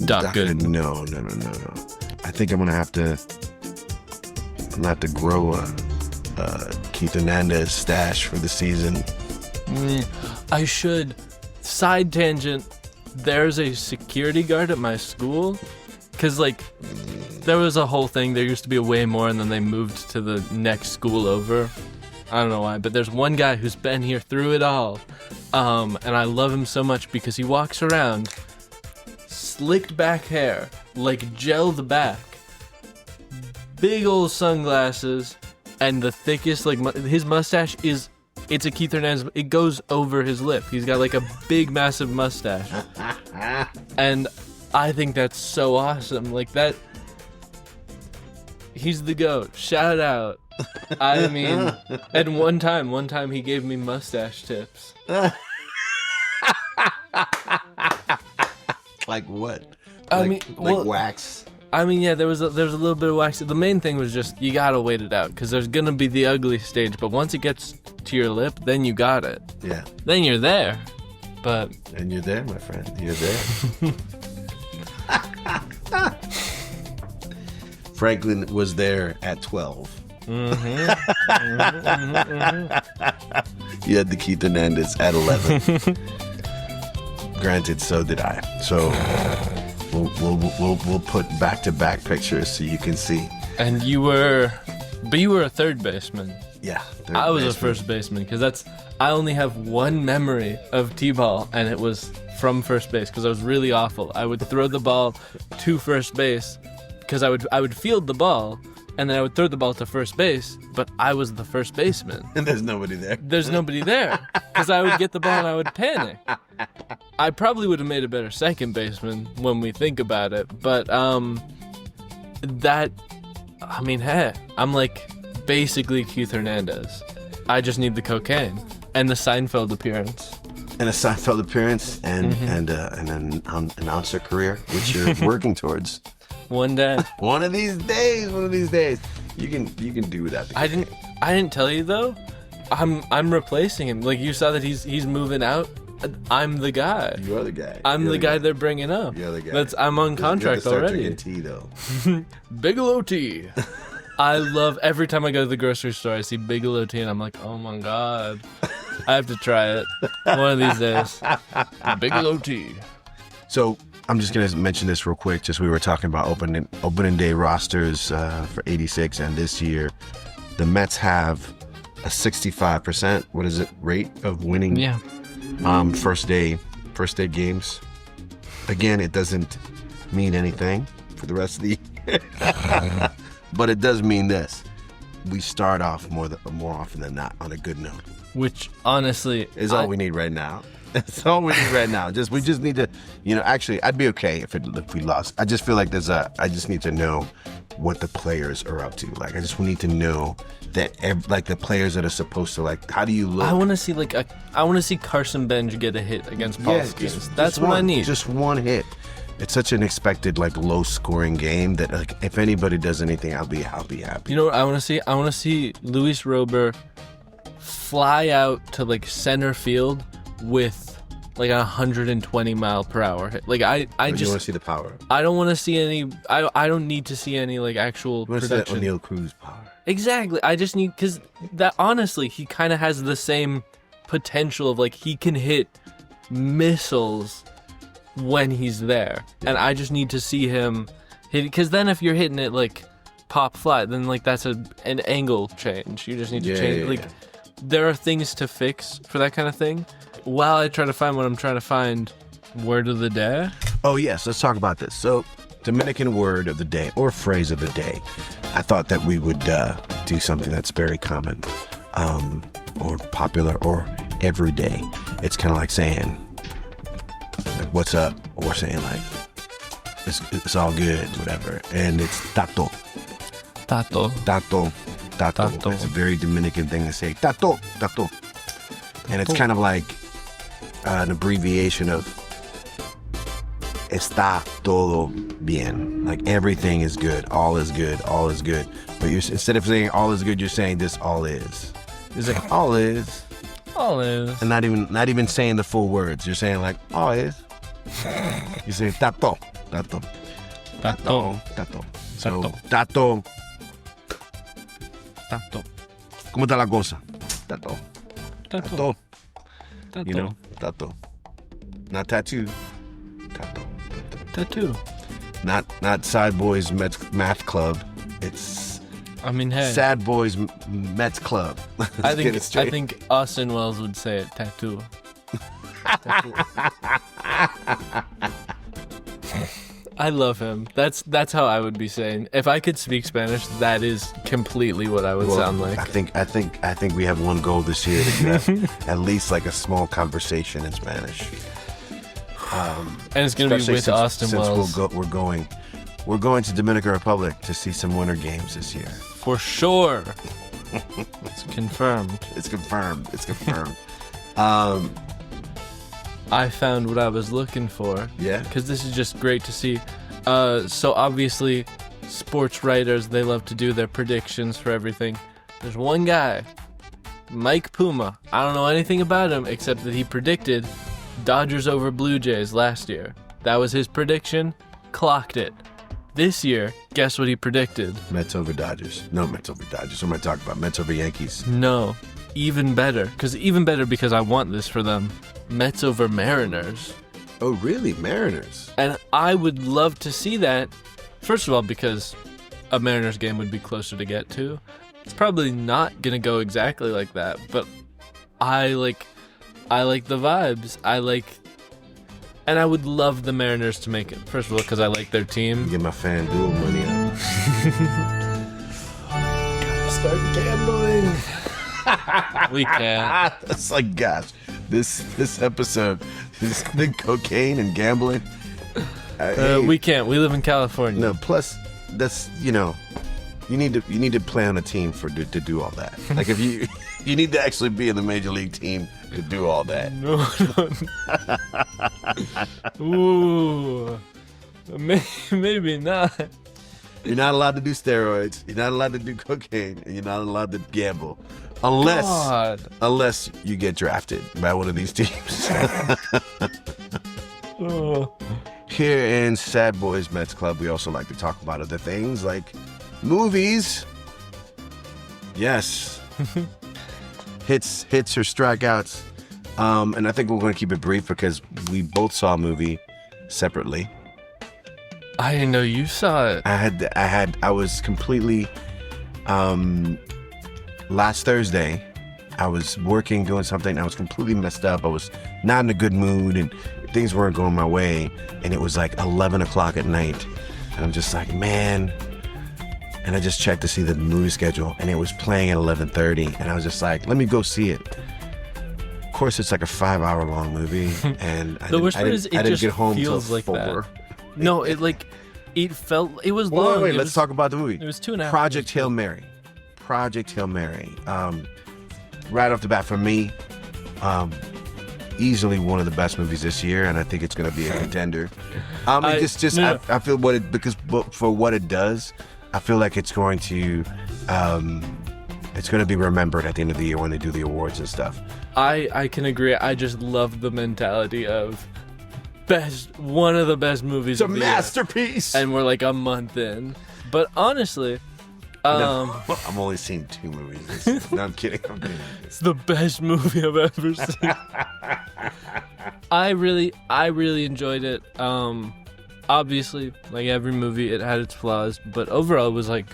Doc Gooden. No. I think I'm gonna have to grow a Keith Hernandez stash for the season. I should. Side tangent. There's a security guard at my school, because like there was a whole thing. There used to be a way more, and then they moved to the next school over. I don't know why, but there's one guy who's been here through it all, and I love him so much because he walks around, slicked back hair, like gelled back, big old sunglasses, and the thickest, like his mustache is. It's a Keith Hernandez. It goes over his lip. He's got like a big, massive mustache. And I think that's so awesome. Like that. He's the GOAT. Shout out. I mean, and one time he gave me mustache tips. Like what? Like wax. I mean, yeah, there was a little bit of wax. The main thing was just you gotta wait it out because there's gonna be the ugly stage. But once it gets to your lip, then you got it. Yeah. Then you're there. And you're there, my friend. You're there. Franklin was there at 12. You had the Keith Hernandez at 11. Granted, so did I. So we'll put back-to-back pictures so you can see. And you were a third baseman. Yeah. I was a first baseman because I only have one memory of T-ball, and it was from first base because I was really awful. I would throw the ball to first base because I would field the ball, and then I would throw the ball to first base, but I was the first baseman. And there's nobody there. There's nobody there because I would get the ball and I would panic. I probably would have made a better second baseman when we think about it, but hey, I'm like basically Keith Hernandez. I just need the cocaine and the Seinfeld appearance. And a Seinfeld appearance and an announcer career, which you're working towards. One day. One of these days. You can do without the cocaine. I didn't tell you though. I'm replacing him. Like you saw that he's moving out. I'm the guy. You are the guy. I'm the guy they're bringing up. You're the guy. I'm on contract already. Drinking tea though. Bigelow tea. I love every time I go to the grocery store, I see Bigelow tea, and I'm like, oh my god, I have to try it one of these days. Bigelow tea. So I'm just gonna mention this real quick. Just we were talking about opening day rosters for '86, and this year, the Mets have a 65%. What is it? Rate of winning. Yeah. First day games. Again, it doesn't mean anything for the rest of the year. But it does mean this. We start off more often than not on a good note. Which, honestly... is all we need right now. That's all we need right now. We just need to, actually, I'd be okay if we lost. I just feel like I just need to know what the players are up to. Like, I just need to know that, the players that are supposed to, how do you look? I want to see Carson Benge get a hit against Paul Skeens. That's what I need. Just one hit. It's such an expected, low-scoring game that, if anybody does anything, I'll be happy. You know what I want to see? I want to see Luis Rober fly out to, center field with, a 120-mile-per-hour hit. I just... You want to see the power. I don't want to see any... I don't need to see any, actual production. You want to see that O'Neal Cruz power. Exactly. I just need... Because, honestly, he kind of has the same potential of, he can hit missiles when he's there. Yeah. And I just need to see him hit, because then if you're hitting it pop fly, then that's an angle change. You just need to change. There are things to fix for that kind of thing. while I try to find what I'm trying to find, word of the day. Oh, yes, let's talk about this. So, Dominican word of the day, or phrase of the day. I thought that we would do something that's very common, or popular, or everyday. It's kind of like saying, like, what's up? Or saying, like, it's all good, whatever. And it's tato. Tato. Tato. Tato. Tato. It's a very Dominican thing to say, tato, tato. And it's kind of like an abbreviation of está todo bien. Like everything is good, all is good, all is good. But instead of saying all is good, you're saying this all is. It's like all is. All is. And not even saying the full words. You're saying like all is. You say tato, tato, Tato. tato. So tato. Tato. ¿Cómo está la cosa? Tato. Tato. Tato. You know, tato. Not tattoo. Tato. Tattoo. Not Sad Boys Math Club. It's I mean, hey. Sad Boys Mets Club. I think Austin Wells would say it. Tattoo. Tattoo. I love him. That's how I would be saying. If I could speak Spanish, that is completely what I would sound like. I think we have one goal this year to have at least like a small conversation in Spanish. And it's gonna be with Austin Wells. We're going to Dominican Republic to see some winter games this year. For sure. It's confirmed. It's confirmed. It's confirmed. I found what I was looking for. Yeah? Because this is just great to see. So obviously, sports writers, they love to do their predictions for everything. There's one guy, Mike Puma. I don't know anything about him except that he predicted Dodgers over Blue Jays last year. That was his prediction. Clocked it. This year, guess what he predicted? Mets over Dodgers. No, Mets over Dodgers. What am I talking about? Mets over Yankees. No. Even better. Even better because I want this for them. Mets over Mariners. Oh, really? Mariners? And I would love to see that. First of all, because a Mariners game would be closer to get to. It's probably not going to go exactly like that, but I like the vibes. And I would love the Mariners to make it. First of all, because I like their team. Get my FanDuel money up. Start gambling. We can't. It's like, gosh, this episode is the cocaine and gambling. We can't. We live in California. No, plus that's you need to play on a team to do all that. Like if you need to actually be in the major league team to do all that. No. Ooh, maybe not. You're not allowed to do steroids. You're not allowed to do cocaine, and you're not allowed to gamble, unless you get drafted by one of these teams. Here in Sad Boys Mets Club, we also like to talk about other things like movies. Yes. hits or strikeouts. And I think we're going to keep it brief because we both saw a movie separately. I didn't know you saw it. I was completely, last Thursday, I was working, doing something. I was completely messed up. I was not in a good mood and things weren't going my way. And it was like 11 o'clock at night. And I'm just like, man. And I just checked to see the movie schedule and it was playing at 11:30. And I was just like, let me go see it. Of course, it's like a 5-hour long movie. And I didn't get home till 4. That. No, it was Well, long. Let's talk about the movie. It was 2.5 Project Hail Mary. Project Hail Mary. Right off the bat for me, easily one of the best movies this year, and I think it's going to be a contender. I feel for what it does, I feel like it's going to be remembered at the end of the year when they do the awards and stuff. I can agree. I just love the mentality of one of the best movies of the year. It's a masterpiece. And we're like a month in. But honestly, no, I'm only seen 2 movies. No, I'm kidding. It's the best movie I've ever seen. I really enjoyed it. Obviously, like every movie, it had its flaws, but overall, it was like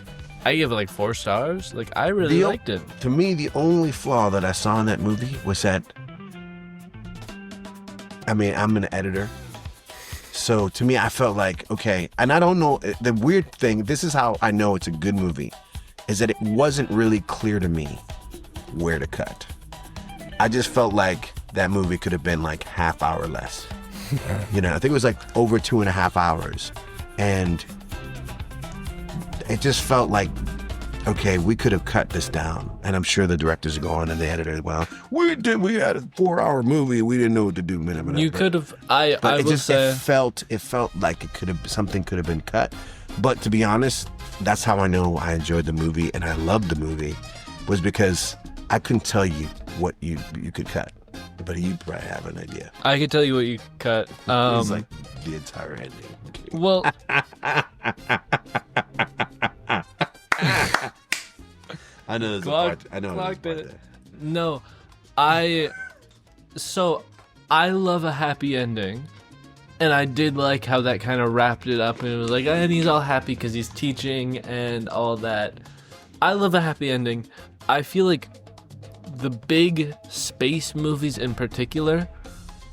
I give it like 4 stars. Like I really liked it. To me, the only flaw that I saw in that movie was that I mean, I'm an editor. So to me, I felt like, okay, and I don't know, the weird thing, this is how I know it's a good movie, is that it wasn't really clear to me where to cut. I just felt like that movie could have been like half hour less. You know, I think it was like over 2.5 hours. And it just felt like, okay, we could have cut this down. And I'm sure the directors are going and the editor, well, we had a 4-hour movie. We didn't know what to do. You could have, I will say. It felt like something could have been cut. But to be honest, that's how I know I enjoyed the movie and I loved the movie, was because I couldn't tell you what you could cut. But you probably have an idea. I could tell you what you could cut. It's like the entire ending. Well, I know there's a part. I know there's a part there. No, I love a happy ending, and I did like how that kind of wrapped it up, and it was like, and he's all happy because he's teaching and all that. I love a happy ending. I feel like the big space movies in particular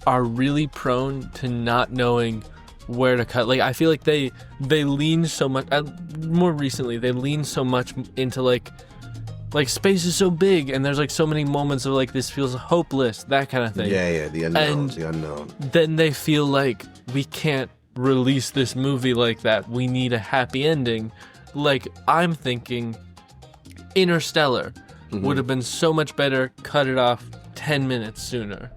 are really prone to not knowing where to cut. Like, I feel like they lean so much, more recently, they lean so much into like space is so big and there's like so many moments of like, this feels hopeless, that kind of thing. Yeah, the unknown. Then they feel like, we can't release this movie like that. We need a happy ending. Like, I'm thinking Interstellar would have been so much better, cut it off 10 minutes sooner.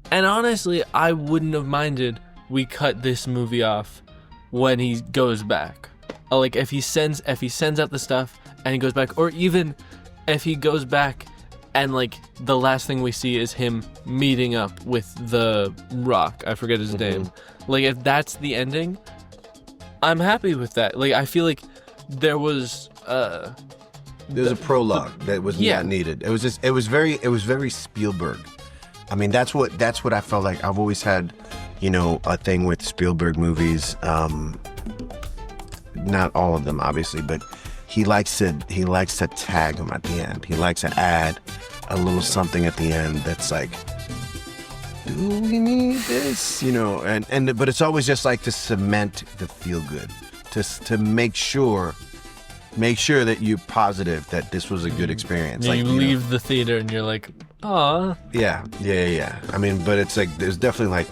And honestly, I wouldn't have minded we cut this movie off when he goes back. Like, if he sends out the stuff and he goes back, or even if he goes back and like the last thing we see is him meeting up with the Rock. I forget his name. Like, if that's the ending, I'm happy with that. Like, I feel like there was a prologue that was not needed. It was very Spielberg. I mean, that's what I felt like. I've always had, a thing with Spielberg movies. Not all of them, obviously, but he likes to tag them at the end. He likes to add a little something at the end that's like, do we need this? But it's always just like to cement the feel good, to make sure that you're positive that this was a good experience. Yeah, like, you leave the theater and you're like, aw. Yeah. I mean, but it's like, there's definitely like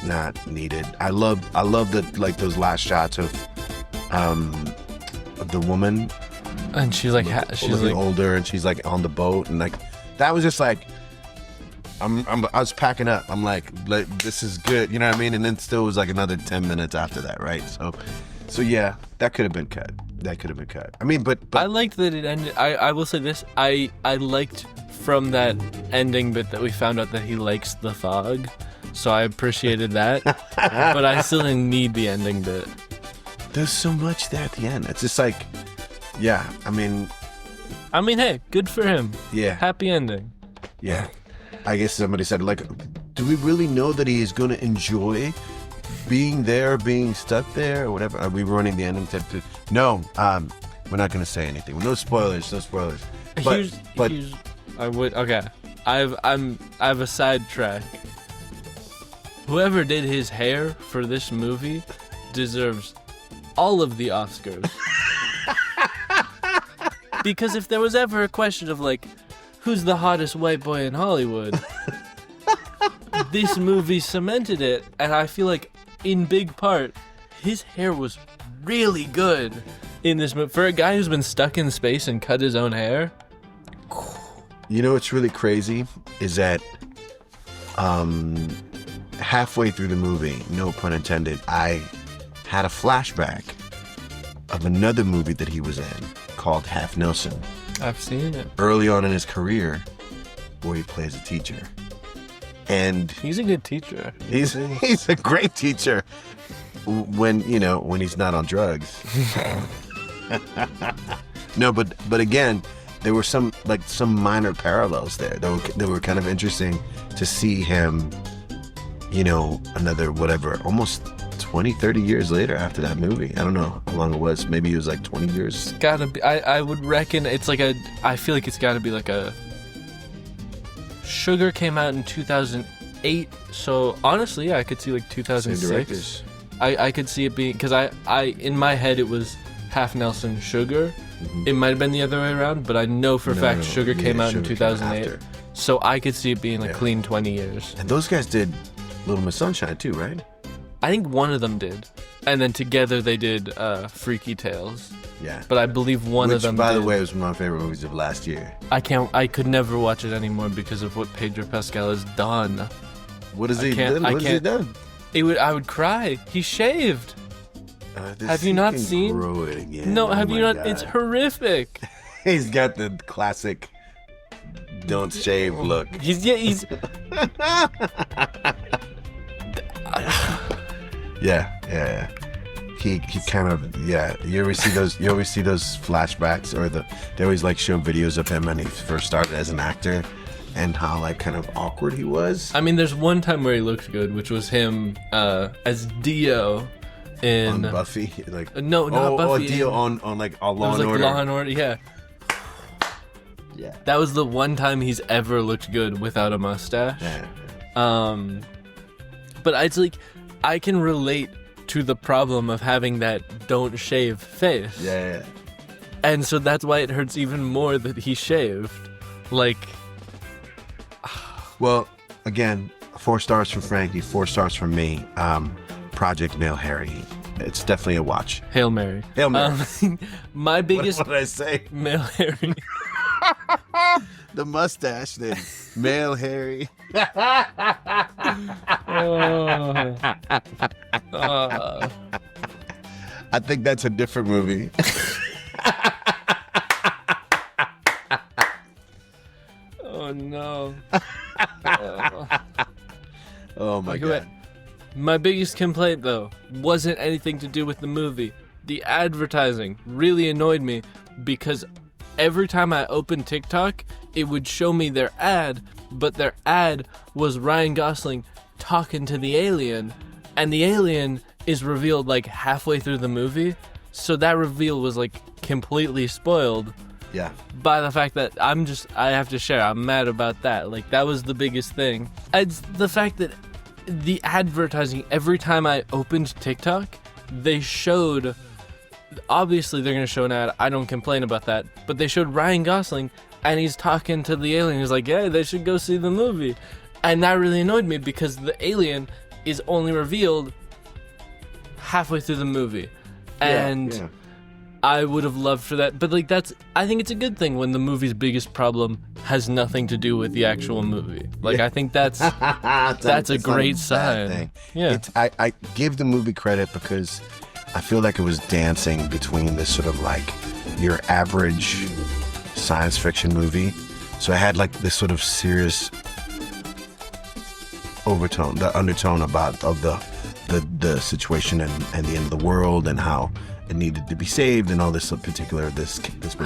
not needed. I love those last shots of the woman. And she's like, she's like older and she's like on the boat. And like, that was just like, I was packing up. I'm like, this is good. You know what I mean? And then still was like another 10 minutes after that. Right. So yeah, that could have been cut. I mean, but I liked that it ended. I will say this. I liked from that ending bit that we found out that he likes the fog. So I appreciated that. But I still didn't need the ending bit. There's so much there at the end. It's just like, yeah, I mean, hey, good for him. Yeah. Happy ending. Yeah. I guess somebody said, like, do we really know that he is going to enjoy being there, being stuck there, or whatever? Are we running the ending tip to? No, we're not going to say anything. No spoilers. But I would. Okay, I have a sidetrack. Whoever did his hair for this movie deserves all of the Oscars. Because if there was ever a question of like, who's the hottest white boy in Hollywood, this movie cemented it, and I feel like in big part, his hair was really good in this movie. For a guy who's been stuck in space and cut his own hair. You know what's really crazy is that halfway through the movie, no pun intended, I had a flashback of another movie that he was in called Half Nelson. I've seen it. Early on in his career, where he plays a teacher. And he's a good teacher. He's a great teacher when he's not on drugs. No, but again, there were some minor parallels there. They were kind of interesting to see him, another almost 20, 30 years later after that movie. I don't know how long it was. Maybe it was like 20 years. It's gotta be. I would reckon it's like I feel like it's gotta be like a. Sugar came out in 2008. 2008. So honestly, yeah, I could see like Same 2006. directors. I could see it being, because I in my head it was half Nelson, Sugar. Mhm. It might have been the other way around, but I know for a fact No, Sugar yeah, came out in Sugar came 2008. after. So I could see it being like Yeah. clean 20 years. And those guys did Little Miss Sunshine too, right? I think one of them did, and then together they did Freaky Tales. Yeah. But I believe one Which, of them. by the did. way, was one of my favorite movies of last year. I could never watch it anymore because of what Pedro Pascal has done. What has I he can't- done? I What has he can't- done? I would cry. He shaved. Have you not seen? Grow it again. No, Oh have you my not? God. It's horrific. He's got the classic don't shave look. He's Yeah. He kind of You always see those flashbacks, or they always like show videos of him when he first started as an actor, and how like kind of awkward he was. I mean, there's one time where he looked good, which was him as Dio in On Buffy, like no, not Buffy. Oh, Dio on like a It Law was and like Order. Law and Order, yeah. Yeah. That was the one time he's ever looked good without a mustache. Yeah. But it's like I can relate to the problem of having that don't shave face. Yeah. And so that's why it hurts even more that he shaved. Like, Well, again, 4 stars from Frankie, 4 stars from me. Project Male Harry. It's definitely a watch. Hail Mary. Hail Mary. My biggest What did I say? Male Harry. The mustache, then. Male Harry. I think that's a different movie. Oh no. Oh my Okay, God. wait. My biggest complaint, though, wasn't anything to do with the movie. The advertising really annoyed me because every time I opened TikTok, it would show me their ad, but their ad was Ryan Gosling talking to the alien, and the alien is revealed like halfway through the movie, so that reveal was like completely spoiled Yeah. by the fact that I have to share, I'm mad about that. Like, that was the biggest thing. It's the fact that the advertising, every time I opened TikTok, they showed, obviously they're going to show an ad, I don't complain about that, but they showed Ryan Gosling, and he's talking to the alien, he's like, yeah, they should go see the movie. And that really annoyed me because the alien is only revealed halfway through the movie. And Yeah. I would have loved for that, but like I think it's a good thing when the movie's biggest problem has nothing to do with the actual movie. Like, I think that's That's a great sign. Yeah. I give the movie credit because I feel like it was dancing between this sort of like your average science fiction movie. So I had like this sort of serious overtone, the undertone of the situation and the end of the world and how it needed to be saved and all this particular. I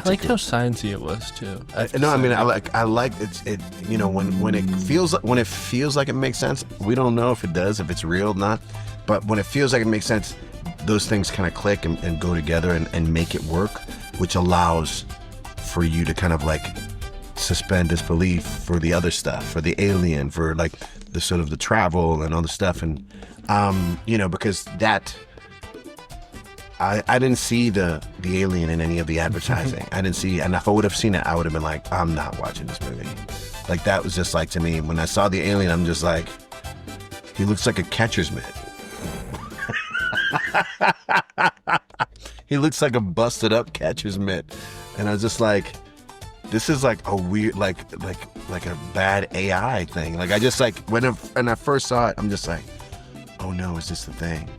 like how sciencey it was too. No, I mean I like it. You know, when it feels like it makes sense. We don't know if it does, if it's real or not. But when it feels like it makes sense, those things kind of click and go together and make it work, which allows for you to kind of like suspend disbelief for the other stuff, for the alien, for like the sort of the travel and all the stuff, and you know, because that. I didn't see the alien in any of the advertising. I didn't see, and if I would have seen it, I would have been like, I'm not watching this movie. Like, that was just like, to me, when I saw the alien, I'm just like, he looks like a catcher's mitt. He looks like a busted up catcher's mitt. And I was just like, this is like a weird, like a bad AI thing. Like, I just like, when I first saw it, I'm just like, oh no, is this the thing?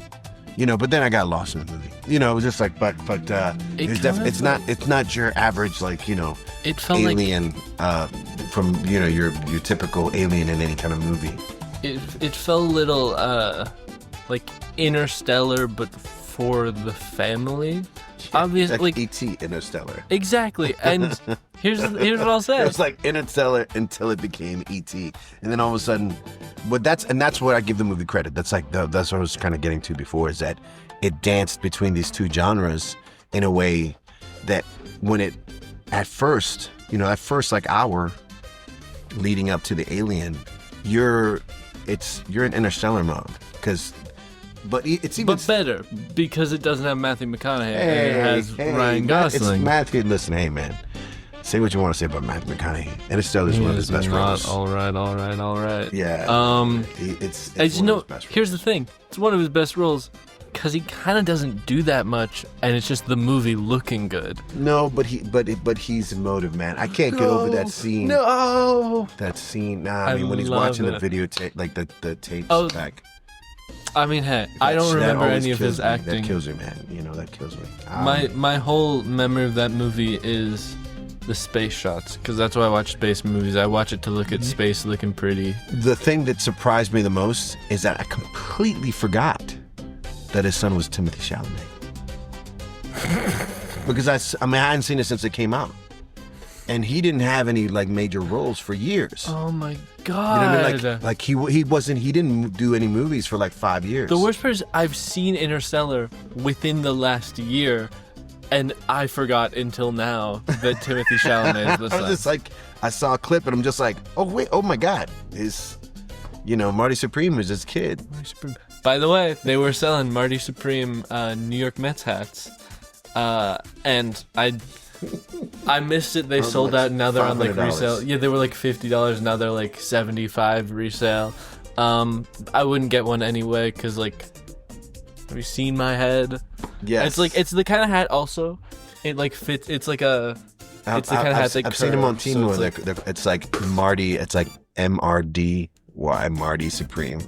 You know, but then I got lost in the movie. You know, it was just like, but it's not your average, like, you know, it felt alien from, you know, your typical alien in any kind of movie. It felt a little like Interstellar, but for the family. Obviously, like E.T. Interstellar. Exactly. And here's what I'll say. It was like Interstellar until it became E.T. And then all of a sudden, but that's where I give the movie credit. That's like that's what I was kind of getting to before, is that it danced between these two genres in a way that when it at first like hour leading up to the alien, you're you're in interstellar mode it's even better because it doesn't have Matthew McConaughey and it has Ryan Gosling. It's Matthew. Listen, hey man, say what you want to say about Matthew McConaughey. Interstellar is one of his best roles. All right. Yeah. It's one of his best roles. Here's the thing. It's one of his best roles because he kind of doesn't do that much, and it's just the movie looking good. No, but he's emotive, man. I can't get over that scene. No. That scene. Nah, I mean when he's watching the videotape, like the tapes back. I mean, hey, I don't remember any of his acting. That kills me, man. You know, that kills me. My whole memory of that movie is the space shots, because that's why I watch space movies. I watch it to look at space looking pretty. The thing that surprised me the most is that I completely forgot that his son was Timothy Chalamet. Because I hadn't seen it since it came out. And he didn't have any like major roles for years. Oh my god! You know what I mean? Like he didn't do any movies for like 5 years. The worst part is I've seen Interstellar within the last year, and I forgot until now that Timothy Chalamet is the son. I was just like, I saw a clip and I'm just like, oh wait, oh my god, Marty Supreme is his kid. By the way, they were selling Marty Supreme New York Mets hats, and I missed it. They sold out. Now they're on like resale. Yeah, they were like $50. Now they're like $75 resale. I wouldn't get one anyway because like, have you seen my head? Yeah, it's the kind of hat. Also, it like fits. It's like a. It's the kind of hat that I've seen them on Teen where it's like Marty. It's like MRDY Marty Supreme.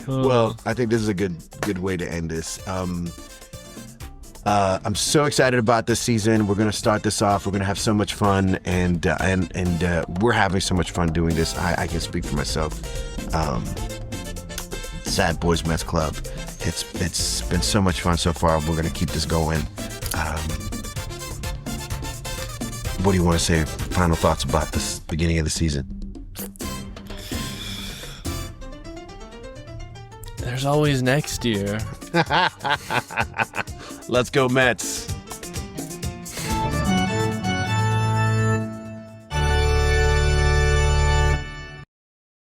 Well, I think this is a good way to end this. I'm so excited about this season. We're gonna start this off. We're gonna have so much fun, and we're having so much fun doing this. I can speak for myself. Sad Boys Mets Club. It's been so much fun so far. We're gonna keep this going. What do you want to say? Final thoughts about this beginning of the season? There's always next year. Let's go Mets.